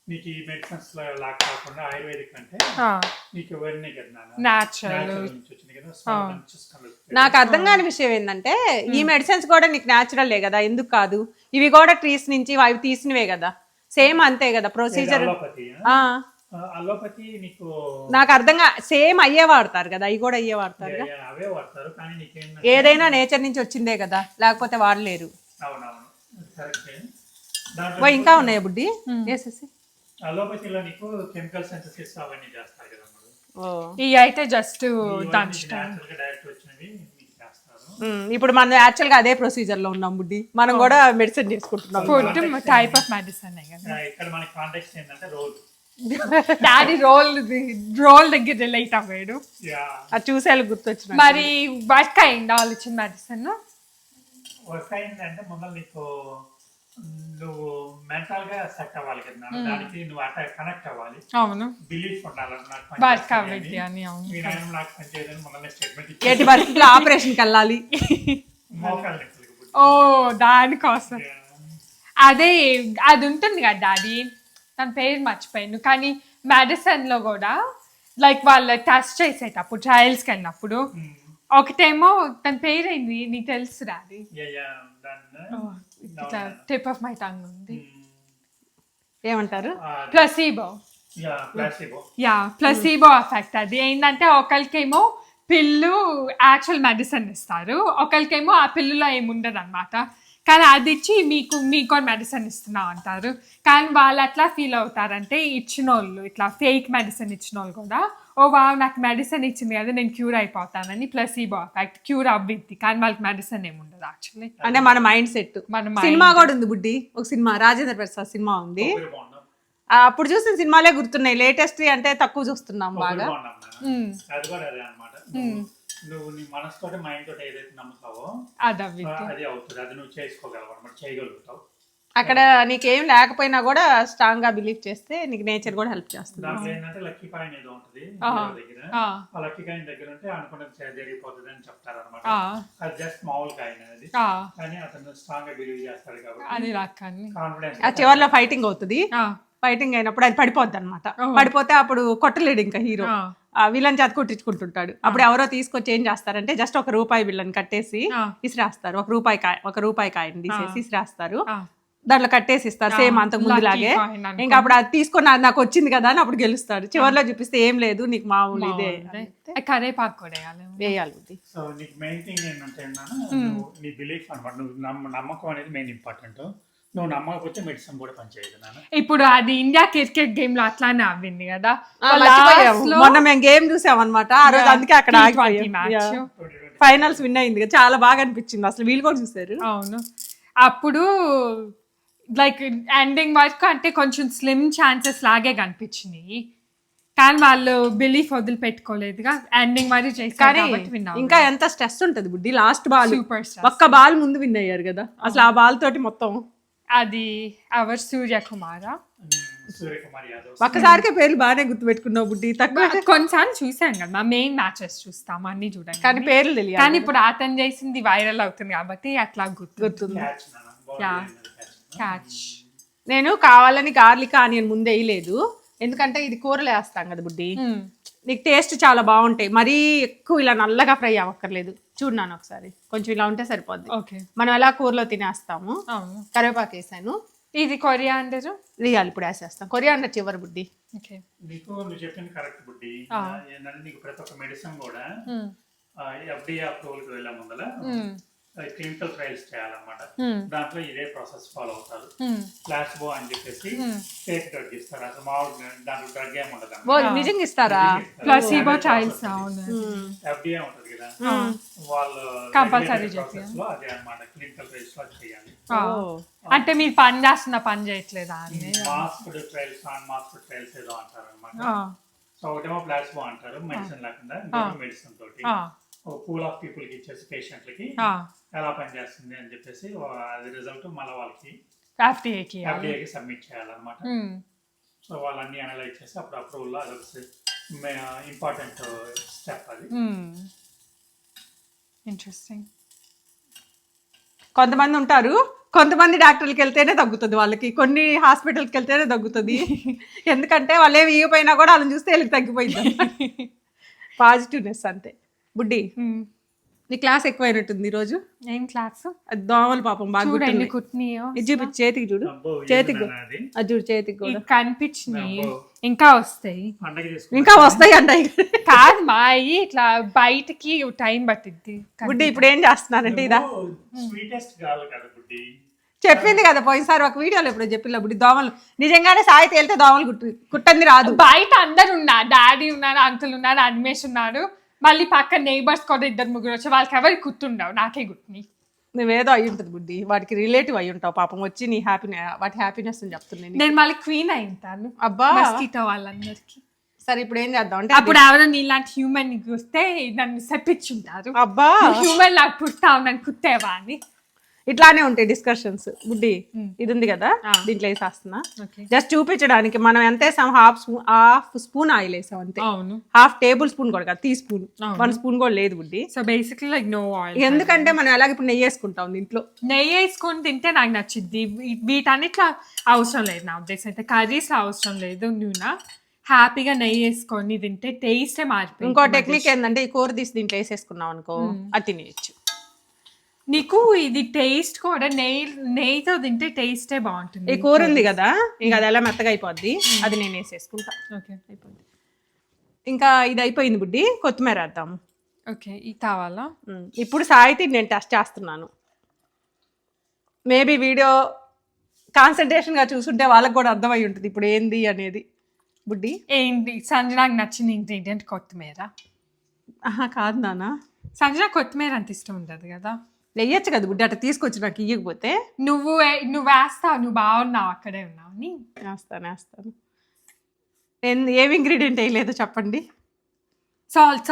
నీకు ఈ మెడిసిన్స్ లాగా కాకుండా ఆయుర్వేదిక్ అంటే ఆ. నీకు ఇవన్నీ కదా నాన్న, న్యాచురల్. natural నుంచి వచ్చింది కదా, smell మంచి smell. నాకు అర్థం కాని విషయం ఏంటంటే ఈ మెడిసిన్స్ కూడా నీకు న్యాచురలే కదా, ఎందుకు కాదు? ఇవి కూడా ట్రీస్ నుంచి అవి తీసినవే కదా, సేమ్ అంతే కదా ప్రొసీజర్. అలోపతి అలోపతి నీకు నాకు అర్థంగా సేమ్ అయ్యే వాడతారు కదా, అవి కూడా అయ్యే వాడతారు కదా. అవే వాడతారు, కానీ నీకేం ఏదైనా నేచర్ నుంచి వచ్చిందే కదా, లేకపోతే వాడలేరు. అవునవును కరెక్టే. ఓ దాంట్లో ఇంకా ఉన్నాయా బుడ్డి వేసేసి? అలోపతిలో నీకు కెమికల్ సింథసిస్ అవన్నీ చేస్తారు కదా మరి. ఓ ఇవి అయితే జస్ట్ దంచడం. న్యాచురల్ గా డైరెక్ట్ వచ్చినవి మీకు చేస్తారు. ఇప్పుడు మనం యాక్చువల్గా అదే ప్రొసీజర్ లో ఉన్నాం బుడ్డి, మనం కూడా మెడిసిన్ చేసుకుంటున్నాం. ఫుడ్ టైప్ ఆఫ్ మెడిసిన్ కదా. ఇక్కడ మనకి కాంటాక్ట్ ఏంటంటే రోల్. డాడీ రోల్ దగ్గర రిలేట్ అవ్వాడు. అది చూసేయాలి గుర్తొచ్చిన. మరి వర్క్ అయింది వాళ్ళు ఇచ్చిన మెడిసిన్? వర్క్ అయిందంటే ముందర నీకు నువ్వు మెంటల్ గా సెట్ అవ్వాలి కదా, దానికి నువ్వు అట్లా కనెక్ట్ అవ్వాలి. అవును, బిలీఫ్ ఉండాలి. నాకు వర్క్ అవ్వద్ది అని. అవును, మీ నాయన నాకు పనిచేయదని మొన్న స్టేట్మెంట్ ఏటి పరిస్థితుల్లో ఆపరేషన్కి వెళ్ళాలి. మోకాలు నొప్పులు. ఓ దానికోసం అదే అది ఉంటుంది కదా డాడీ, తన పేరు మర్చిపోయాను. కానీ మెడిసిన్ లో కూడా లైక్ వాళ్ళు టెస్ట్ చేసేటప్పుడు ట్రయల్స్కి వెళ్ళినప్పుడు ఒకటేమో తన పేరు ఏంది నీకు తెలుసు డాడీ? ఇట్లా టిప్ ఆఫ్ మై టంగ్ ఉంది. ఏమంటారు? ప్లసీబో. Placebo effect. అది ఏంటంటే ఒకరికేమో పిల్లు యాక్చువల్ మెడిసిన్ ఇస్తారు, ఒకరికేమో ఆ పిల్లులో ఏముండదు అనమాట. కానీ అది ఇచ్చి మీకు మెడిసిన్ ఇస్తున్నాం అంటారు. కానీ వాళ్ళు ఎట్లా ఫీల్ అవుతారంటే ఇచ్చిన వాళ్ళు, ఇట్లా ఫేక్ మెడిసిన్ ఇచ్చిన వాళ్ళు కూడా, ఓ వావ్ నాకు మెడిసిన్ ఇచ్చింది కదా నేను క్యూర్ అయిపోతానని. ప్లసీబో ఎఫెక్ట్ క్యూర్ అవ్విద్ది, కానీ వాళ్ళకి మెడిసిన్ ఏముండదు యాక్చువల్లీ. అంటే మన మైండ్ సెట్. సినిమా కూడా ఉంది బుడ్డి, ఒక సినిమా రాజేంద్ర ప్రసాద్ సినిమా ఉంది. అప్పుడు చూసిన సినిమాలే గుర్తున్నాయి, లేటెస్ట్ అంటే తక్కువ చూస్తున్నాం బాగా. అది కూడా అదే అనమాట. నువ్వు నీ మనసుతో మైండ్ తోటి ఏదైతే నమ్ముతావో అది అవుతుంది, అది నువ్వు చేసుకోగలవు అనమాట, చేయగలుగుతావు. అక్కడ నీకేం లేకపోయినా కూడా స్ట్రాంగ్ గా బిలీవ్ చేస్తే నీకు నేచర్ కూడా హెల్ప్ చేస్తుంది. దాంట్లో ఏంటంటే లక్కీ కాయిన్ ఏదో ఉంటుంది దగ్గర, ఆ లక్కీ కాయిన్ దగ్గర ఉంటే అనుకున్నది జరిగిపోతుంది అని చెప్తారు అనమాట. అది జస్ట్ మామూలు కాయిన్ అనేది, కానీ అతను స్ట్రాంగ్ గా బిలీవ్ చేస్తాడు కాబట్టి కాన్ఫిడెన్స్. ఆ చివర్లో ఫైటింగ్ అవుతుంది, ఫైటింగ్ అయినప్పుడు అది పడిపోద్ది అనమాట. పడిపోతే అప్పుడు కొట్టలేడు ఇంకా హీరో, విలన్ చేత కొట్టించుకుంటుంటాడు. అప్పుడు ఎవరో తీసుకొచ్చి ఏం చేస్తారంటే జస్ట్ ₹1 విలన్ కట్టేసి ఇసిరేస్తారు, ₹1 కాయిన్ తీసేసి ఇసిరేస్తారు, దాంట్లో కట్టేసి ఇస్తారు సేమ్ అంతకు ముందులాగే. ఇంకా అప్పుడు అది తీసుకొని నాకు వచ్చింది కదా అని అప్పుడు గెలుస్తాడు. చివరిలో చూపిస్తే ఏం లేదు నీకు మామూలు ఇదే కరేపాకు కూడా వేయాలి. సో నీకు మెయిన్ థింగ్ ఏంటంటే నీ బిలీఫ్ అనమాట, నువ్వు నమ్మకం అనేది మెయిన్ ఇంపార్టెంట్. నువ్వు నమ్మకపోతే మెడిసిన్ కూడా పనిచేయదు. ఇప్పుడు అది ఇండియా క్రికెట్ గేమ్ లో అట్లానే అవ్వింది కదా, మొన్న మేము గేమ్ చూసాం అనమాట ఆ రోజు, అందుకే అక్కడ ఫైనల్స్ విన్ అయింది కదా, చాలా బాగా అనిపించింది. అసలు వీళ్ళు కూడా చూసారు. అవును, అప్పుడు లైక్ ఎండింగ్ వరకు అంటే కొంచెం స్లిమ్ ఛాన్సెస్ లాగే కనిపించినాయి, కానీ వాళ్ళు బిలీఫ్ వదిలిపెట్టుకోలేదుగా, ఎండింగ్ మరి చేశారు. ఇంకా ఎంత స్ట్రెస్ ఉంటది బుడ్డి, లాస్ట్ బాల్ ఒక్క బాల్ ముందు విన్ అయ్యారు కదా, అసలు ఆ బాల్ తోటి మొత్తం. అది ఎవరు సూర్యకుమార్ యాదవ్. ఒక్కసారికే పేర్లు బాగానే గుర్తు పెట్టుకున్నావు బుడ్డి. తక్కువ కొన్నిసార్లు చూసాం కదా, మెయిన్ మ్యాచెస్ చూస్తాం అన్ని చూడండి, కానీ పేర్లు తెలియదు. కానీ ఇప్పుడు అతను చేసింది వైరల్ అవుతుంది కాబట్టి అట్లా గుర్తుంది. క్యాచ్. నేను కావాలని గార్లిక్ ఆనియన్ ముందు వేయలేదు, ఎందుకంటే ఇది కూరలో వేస్తాం కదా బుడ్డి, నీకు టేస్ట్ చాలా బాగుంటాయి. మరీ ఎక్కువ ఇలా నల్లగా ఫ్రై అవ్వక్కర్లేదు. చూడన్నాను ఒకసారి, కొంచెం ఇలా ఉంటే సరిపోద్ది. మనం ఎలా కూరలో తినేస్తాము. కరివేపాకు వేసాను, ఇది కొరియాండర్ వేయాలి ఇప్పుడు వేసేస్తాం. కొరియాండర్ చివరి బుడ్డి. నీకు నువ్వు చెప్పింది కరెక్ట్ బుడ్డి. ఏంటంటే నీకు ప్రతి ఒక్క మెడిసిన్ కూడా FDA అప్రూవల్కి వెళ్ళే ముందర క్లినికల్ ట్రయల్స్ చేయాలన్నమాట. దాంట్లో ఇదే ప్రాసెస్ ఫాలో అవుతారు. ప్లాసిబో అని చెప్పేసి ఫేక్ డ్రగ్ ఇస్తారు, అసలు మామూలు దాంట్లో డ్రగ్ ఏమి ఉండదు. నిజంగా ఇస్తారా? ప్లాసిబో ట్రయల్స్ FDA ఉంటది కదా, వాళ్ళు కంపల్సరీ ప్రాసెస్ లో అదే అన్నమాట, క్లినికల్ ట్రయల్స్ లో చేయాలి. అంటే మీరు పని చేస్తున్న పని చేయట్లేదా అని masked trials, non masked trials ఏదో అంటారు అనమాట. సో ఒకటేమో ప్లాసిబో అంటారు మెడిసిన్ లేకుండా, ఇంకొక మెడిసిన్ తోటి పూల్ ఆఫ్ పీపుల్ కి ఇచ్చేసి పేషెంట్లకి ఎలా పనిచేస్తుంది అని చెప్పేసి అది రిజల్ట్ మళ్ళీ వాళ్ళకి FDA కి సబ్మిట్ చేయాలన్నమాట. సో వాళ్ళన్ని అనలైజ్ చేసి అప్పుడు అప్రూవల్ అదొక ఇంపార్టెంట్ స్టెప్ అది. ఇంట్రెస్టింగ్. కొంతమంది ఉంటారు, కొంతమంది డాక్టర్కి వెళ్తేనే తగ్గుతుంది వాళ్ళకి, కొన్ని హాస్పిటల్కి వెళ్తేనే తగ్గుతుంది. ఎందుకంటే వాళ్ళు ఏమి ఇవ్వపోయినా కూడా వాళ్ళని చూస్తే వీళ్ళకి తగ్గిపోయింది. పాజిటివ్నెస్ అంతే బుడ్డి. నీ క్లాస్ ఎక్కువైనట్టుంది ఈరోజు. ఏం క్లాస్? అది దోమలు పాపం బాగా కుట్టినాయో. చూపి చేతికి చూడు, చేతికి అది చూడు, చేతికి కూడా కనిపించినాయి, ఇంకా వస్తాయి, ఇంకా వస్తాయి అంటాయి. కాదు మా ఇట్లా బయటకి టైం పట్టిద్ది. బుడ్డి ఇప్పుడు ఏం చేస్తున్నానంటే ఇదా స్వీటెస్ట్ గాల్ కదా బుడ్డి, చెప్పింది కదా పోయినసారి ఒక వీడియోలో ఎప్పుడు చెప్పిన బుడ్డి, దోమలు నిజంగానే సాయితే వెళ్తే దోమలు కుట్టంది రాదు. బయట అందరు ఉన్నారు, డాడీ ఉన్నారు, అంకుల్ ఉన్నారు, అనిమేష్ ఉన్నారు, మళ్ళీ పక్కన నైబర్స్ కూడా 2-3 వచ్చి వాళ్ళకి ఎవరికి గుర్తుండవు, నాకే గుర్తుని. నువ్వేదో అయి ఉంటుంది బుడ్డి, వాటికి రిలేటివ్ అయి ఉంటావు పాపం, వచ్చి నీ వాటి హ్యాపీనెస్ అని చెప్తున్నాను. నేను మళ్ళీ క్వీన్ అయి ఉంటాను అబ్బా మస్కిటో వాళ్ళందరికి. సరే ఇప్పుడు ఏం చేద్దాం అంటే, అప్పుడు ఎవరో నీలాంటి హ్యూమన్ వస్తే నన్ను సెప్పించుంటారు, అబ్బా హ్యూమన్ నాకు పుట్టావు నన్ను కుట్టేవా అని. ఇట్లానే ఉంటాయి డిస్కషన్స్ బుడ్డి. ఇది ఉంది కదా, దీంట్లో వేసేస్తున్నా జస్ట్ చూపించడానికి. మనం ఎంత వేసాం, హాఫ్ స్పూన్ ఆయిల్ వేసాం అంతే, హాఫ్ టేబుల్ స్పూన్ కూడా కాదు, టీ స్పూన్, 1 స్పూన్ కూడా లేదు బుడ్డి. So basically like no oil. ఎందుకంటే మనం ఎలాగ ఇప్పుడు నెయ్యి వేసుకుంటాం దీంట్లో, నెయ్యి వేసుకొని తింటే నాకు నచ్చిద్ది. వీటన్నిట్లో అవసరం లేదు నా ఉద్దేశం అయితే, కర్రీస్ అవసరం లేదు నూనె. హ్యాపీగా నెయ్యి వేసుకొని తింటే టేస్టే మారిపోయింది. ఇంకో టెక్నిక్ ఏంటంటే, ఈ కూర తీసి దీంట్లో వేసేసుకున్నాం అనుకో, అది తినేయచ్చు. నీకు ఇది టేస్ట్ కూడా నెయ్యితో తింటే టేస్టే బాగుంటుంది. ఈ కూర ఉంది కదా, ఇంకా అది ఎలా మెత్తగా అయిపోద్ది, అది నేను వేసేసుకుంటా. ఓకే అయిపోద్ది. ఇంకా ఇది అయిపోయింది బుడ్డి, కొత్తిమీర వేద్దాము. ఓకే, ఇది కావాలా? ఇప్పుడు సాయితీ నేను టెస్ట్ చేస్తున్నాను. మేబీ వీడియో కాన్సన్ట్రేషన్గా చూసుంటే వాళ్ళకి కూడా అర్థమై ఉంటుంది ఇప్పుడు ఏంది అనేది. బుడ్డి ఏంటి సంజనాకి నచ్చిన ఇంగ్రీడియంట్ కొత్తిమీర? ఆహా కాదు నాన్న, సంజన కొత్తిమీర అంత ఇష్టం ఉండదు కదా. వెయ్యొచ్చు కదా బుడ్డి, అట్లా తీసుకొచ్చి నాకు ఇయ్యకపోతే. నువ్వు వేస్తావు, నువ్వు బాగున్నావు, అక్కడే ఉన్నావు అని. వేస్తాను. ఏమి ఇంగ్రీడియంట్ వేయలేదో చెప్పండి. సాల్ట్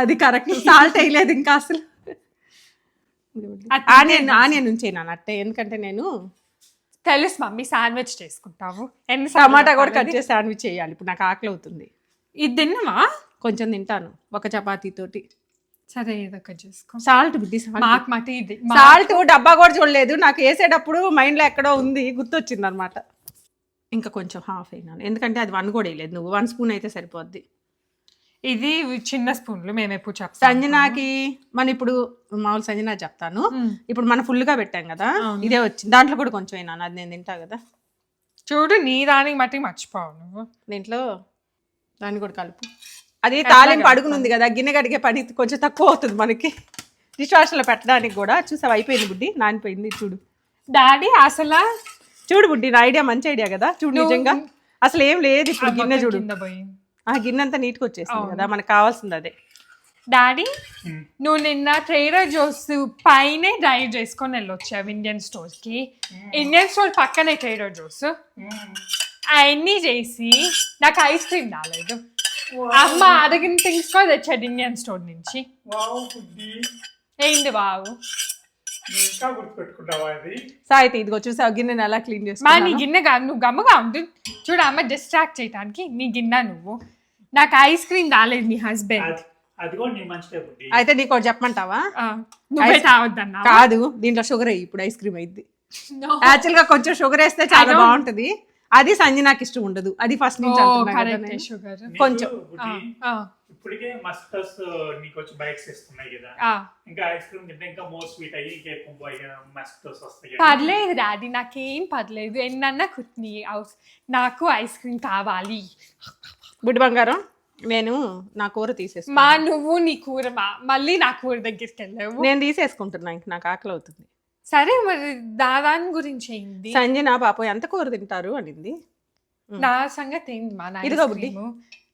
అది కరెక్ట్, సాల్ట్ వేయలేదు ఇంకా అసలు. ఆనియన్ ఉంచేనాను అట్టే, ఎందుకంటే నేను తెలుసు మమ్మీ శాండ్విచ్ చేసుకుంటావు. టమాటా కూడా కట్ చేసి శాండ్విచ్ చేయాలి. ఇప్పుడు నాకు ఆకలి అవుతుంది. ఇది తిన్నావా? కొంచెం తింటాను, ఒక చపాతీ తోటి. సరే ఏదో ఒకటి చేసుకో. సాల్ట్ బుద్ధి, మాకు మాట ఇది సాల్ట్ డబ్బా కూడా చూడలేదు, నాకు వేసేటప్పుడు మైండ్లో ఎక్కడో ఉంది, గుర్తొచ్చింది అనమాట. ఇంకా కొంచెం హాఫ్ అయినాను, ఎందుకంటే అది 1 కూడా వేయలేదు, నువ్వు 1 స్పూన్ అయితే సరిపోద్ది. ఇది చిన్న స్పూన్లు మేము ఎప్పుడు చెప్తాం. సంజనాకి మన ఇప్పుడు మామూలు సంజనా చెప్తాను. ఇప్పుడు మనం ఫుల్గా పెట్టాం కదా, ఇదే వచ్చింది. దాంట్లో కూడా కొంచెం అయినా, అది నేను తింటా కదా. చూడు నీ దానికి మట్టి మర్చిపోవు నువ్వు. దీంట్లో దాన్ని కూడా కలుపు. అది తాలింపు అడుగునుంది కదా, గిన్నె కడిగే పని కొంచెం తక్కువ అవుతుంది మనకి, డిష్ వాషర్లో పెట్టడానికి కూడా. చూసావు అయిపోయింది బుడ్డి, నానిపోయింది. చూడు డాడీ అసలు చూడు బుడ్డి, నా ఐడియా మంచి ఐడియా కదా. చూడు నిజంగా అసలు ఏం లేదు ఇప్పుడు. గిన్నె చూడు, ఆ గిన్నె అంతా నీట్గా వచ్చేసింది కదా, మనకు కావాల్సింది అదే. డాడీ నువ్వు నిన్న ట్రేడర్ జోస్ పైనే డ్రైవ్ చేసుకొని వెళ్ళొచ్చావు ఇండియన్ స్టోర్స్ కి. ఇండియన్ స్టోర్ పక్కనే ట్రేడర్ జోస్. అవన్నీ చేసి నాకు ఐస్ క్రీమ్ రాలేదు. అమ్మ అడిగిన థింగ్స్ కూడా తెచ్చాడు ఇండియన్ స్టోర్ నుంచి. ఏంటి బావు సాయితీ ఇదిగో చూసావు గిన్నెని ఎలా క్లీన్ మా చేస్తా. నీ గిన్నె కాదు, నువ్వు గమ్ముగా ఉండు. చూడు అమ్మ డిస్ట్రాక్ట్ చేయడానికి నీ గిన్నె నువ్వు. నాకు ఐస్ క్రీమ్ రాలేదు నీ హస్బెండ్. అయితే నీకు ఒకటి చెప్పమంటావా? నువ్వే తావద్దన్నా. కాదు, దీంట్లో షుగర్ అయ్యి ఇప్పుడు ఐస్ క్రీమ్ అయింది. యాక్చువల్ గా కొంచెం షుగర్ వేస్తే చాలా బాగుంటది, అది సంజనాకి ఇష్టం ఉండదు. అది ఫస్ట్ నుంచి షుగర్ కొంచెం. ఇప్పటికే మస్టర్స్ నీకు వచ్చి బైట్స్ ఇస్తున్నాయి కదా, ఇంకా ఐస్ క్రీమ్ తింటే ఇంకా మోర్ స్వీట్ అయ్యి ఇంకెక్కువ మస్టర్స్ వస్తాయి. పర్లేదు డాడీ, నాకేం పర్లేదు, ఎన్నన్నా కుట్ని నాకు ఐస్ క్రీమ్ కావాలి. బుడ్డి బంగారం, నేను నా కూర తీసేసుకున్నా. మా నువ్వు నీ కూర మళ్ళీ నా కూర దగ్గరికి వెళ్ళావు. నేను తీసేసుకుంటున్నా, ఇంక నాకు ఆకలి అవుతుంది. సరే మరి దాని గురించి ఏంది? సంజన పాపం ఎంత కూర తింటారు అనింది. నా సంగతి ఏంది మా? ఇదిగో బుడ్డి,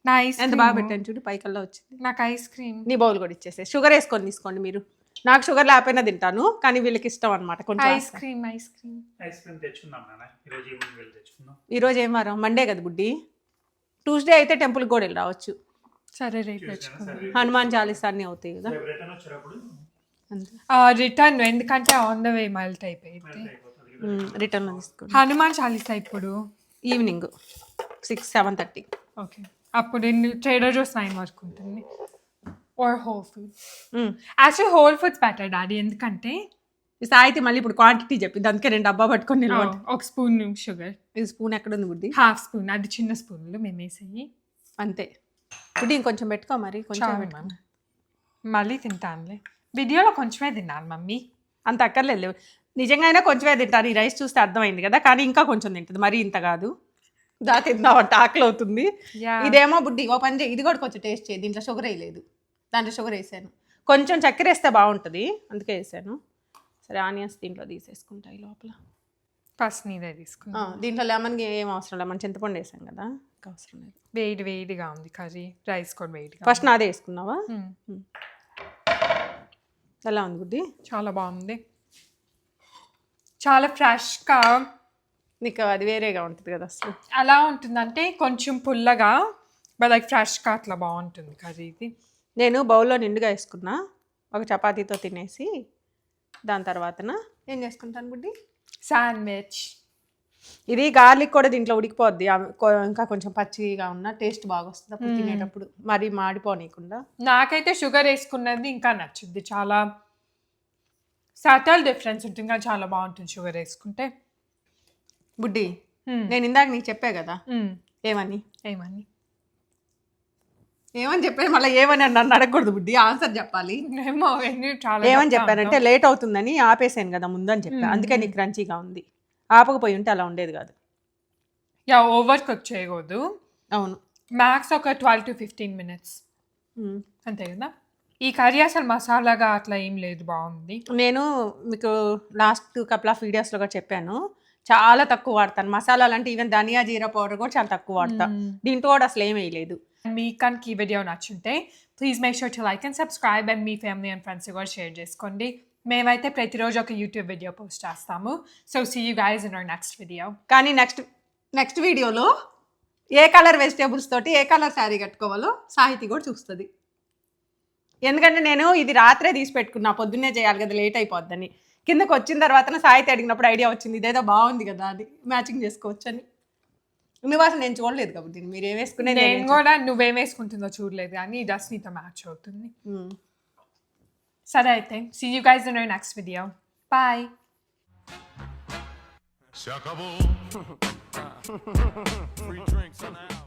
నా ఐస్ ఎంత బాగా పెట్టాను చూడు, పైకల్లా వచ్చింది. నాకు ఐస్ క్రీమ్ నీ బౌల్ కూడా ఇచ్చేసే. షుగర్ వేసుకొని తీసుకోండి మీరు. నాకు షుగర్ లేకపోయినా తింటాను, కానీ వీళ్ళకి ఇష్టం అనమాట కొంచెం. ఐస్ క్రీమ్ తెచ్చుకుందాం నాన్న, ఈరోజు ఈవినింగ్ వెళ్ళి తెచ్చుకుందాం. ఈరోజు ఏం వారం? మండే కదా బుడ్డి. ట్యూస్డే అయితే టెంపుల్కి కూడా వెళ్ళి రావచ్చు. సరే రేపు తెచ్చుకుందాం. హనుమాన్ చాలీసా అన్నీ అవుతాయి కదా. రిటర్న్ ఎందుకంటే ఆన్ ద వే మెల్ట్ అయిపోయింది. రిటర్న్ లో తీసుకోండి. హనుమాన్ చాలీసా ఇప్పుడు ఈవినింగ్ 6-7:30. ఓకే, అప్పుడు ట్రేడర్ జోస్ 9 వరకు ఉంటుంది. Or Whole Foods. Actually Whole Foods better daddy, ఎందుకంటే సాయితీ మళ్ళీ ఇప్పుడు క్వాంటిటీ చెప్పింది, అందుకే 2 డబ్బా పట్టుకొని నిలబడి. ఒక స్పూన్ షుగర్. ఇది స్పూన్ ఎక్కడ ఉంది బుడ్డి? హాఫ్ స్పూన్, అది చిన్న స్పూన్లు మేము వేసేయి అంతే. బుడ్డి ఇంకొంచెం పెట్టుకో మరి, కొంచెం మళ్ళీ తింటానులే. వీడియోలో కొంచెమే తిన్నాను మమ్మీ, అంత అక్కర్లేదు. నిజంగా అయినా కొంచెమే తింటారు, ఈ రైస్ చూస్తే అర్థమైంది కదా, కానీ ఇంకా కొంచెం తింటుంది, మరి ఇంత కాదు. దా తిందామంటే ఆకలి అవుతుంది. ఇదేమో బుడ్డి ఓ పని చేయి, ఇది కూడా కొంచెం టేస్ట్ చేయి. దీంట్లో షుగర్ వేయలేదు, దాంట్లో షుగర్ వేసాను. కొంచెం చక్కెర వేస్తే బాగుంటుంది, అందుకే వేసాను. సరే ఆనియన్స్ దీంట్లో తీసేసుకుంటాయి లోపల. ఫస్ట్ నీదే తీసుకున్నా. దీంట్లో లెమన్ ఏం అవసరం లేదు, మనం చింతపండు వేసాం కదా, ఇంకా అవసరం లేదు. వేడిగా ఉంది కర్రీ, రైస్ కూడా వేడిగా. ఫస్ట్ నాదే వేసుకున్నావా? ఎలా ఉంది బుడ్డి? చాలా బాగుంది, చాలా ఫ్రెష్గా. నీకు అది వేరేగా ఉంటుంది కదా అసలు. అలా ఉంటుందంటే కొంచెం పుల్లగా, బట్ లైక్ ఫ్రెష్గా అట్లా బాగుంటుంది కర్రీ ఇది. నేను బౌల్లో నిండుగా వేసుకున్నా, ఒక చపాతీతో తినేసి దాని తర్వాతన ఏం చేసుకుంటాను బుడ్డి? శాండ్విచ్. ఇది గార్లిక్ కూడా దీంట్లో ఉడికిపోద్ది, ఇంకా కొంచెం పచ్చిగా ఉన్న టేస్ట్ బాగా వస్తుంది అప్పుడు తినేటప్పుడు, మరి మాడిపోనీయకుండా. నాకైతే షుగర్ వేసుకున్నది ఇంకా నచ్చుద్ది, చాలా సటల్ డిఫరెన్స్ ఉంటుంది, కానీ చాలా బాగుంటుంది షుగర్ వేసుకుంటే. బుడ్డి నేను ఇందాక నీకు చెప్పా కదా, ఏమని? ఏమని చెప్పాను మళ్ళీ ఏమని నన్ను అడగకూడదు బుడ్డి, ఆన్సర్ చెప్పాలి. ఏమో ఎన్ని చాలా ఏమని చెప్పానంటే లేట్ అవుతుందని ఆపేసాను కదా ముందని చెప్పాను, అందుకే నీకు క్రంచీగా ఉంది. ఆపకపోయి ఉంటే అలా ఉండేది కాదు. యా ఓవర్ కుక్ చేయకూడదు. అవును, మ్యాక్స్ ఒక 12 to 15 minutes అంతే కదా. ఈ కర్రీ అసలు మసాలాగా అట్లా ఏం లేదు, బాగుంది. నేను మీకు లాస్ట్ కపుల్ ఆఫ్ వీడియోస్లో కూడా చెప్పాను, చాలా తక్కువ వాడతాను మసాలాలు. అంటే ఈవెన్ ధనియా జీరా పౌడర్ కూడా చాలా తక్కువ వాడతా. దీంట్లో కూడా అసలు ఏం వేయలేదు. మీకు కనుక ఈ వీడియో నచ్చుంటే please make sure to like and subscribe and మీ ఫ్యామిలీ అండ్ ఫ్రెండ్స్ కూడా షేర్ చేసుకోండి. మేమైతే ప్రతిరోజు ఒక యూట్యూబ్ వీడియో పోస్ట్ చేస్తాము. So see you guys in our next video. కానీ నెక్స్ట్ వీడియోలో ఏ కలర్ వెజిటేబుల్స్ తోటి ఏ కలర్ శారీ కట్టుకోవాలో సాహితి కూడా చూస్తుంది. ఎందుకంటే నేను ఇది రాత్రే తీసి పెట్టుకున్నా, పొద్దున్నే చేయాలి కదా లేట్ అయిపోద్దని. కిందకు వచ్చిన తర్వాత సాహితి అడిగినప్పుడు ఐడియా వచ్చింది, ఇదేదో బాగుంది కదా అది మ్యాచింగ్ చేసుకోవచ్చు అని. నువ్వు అసలు నేను చూడలేదు కాబట్టి మీరు ఏం వేసుకునే, నేను కూడా నువ్వేం వేసుకుంటుందో చూడలేదు కానీ డ్రెస్ నీతో మ్యాచ్ అవుతుంది. సరే అయితే see you guys in our next video. Bye. Se acabó. Free drinks in the house.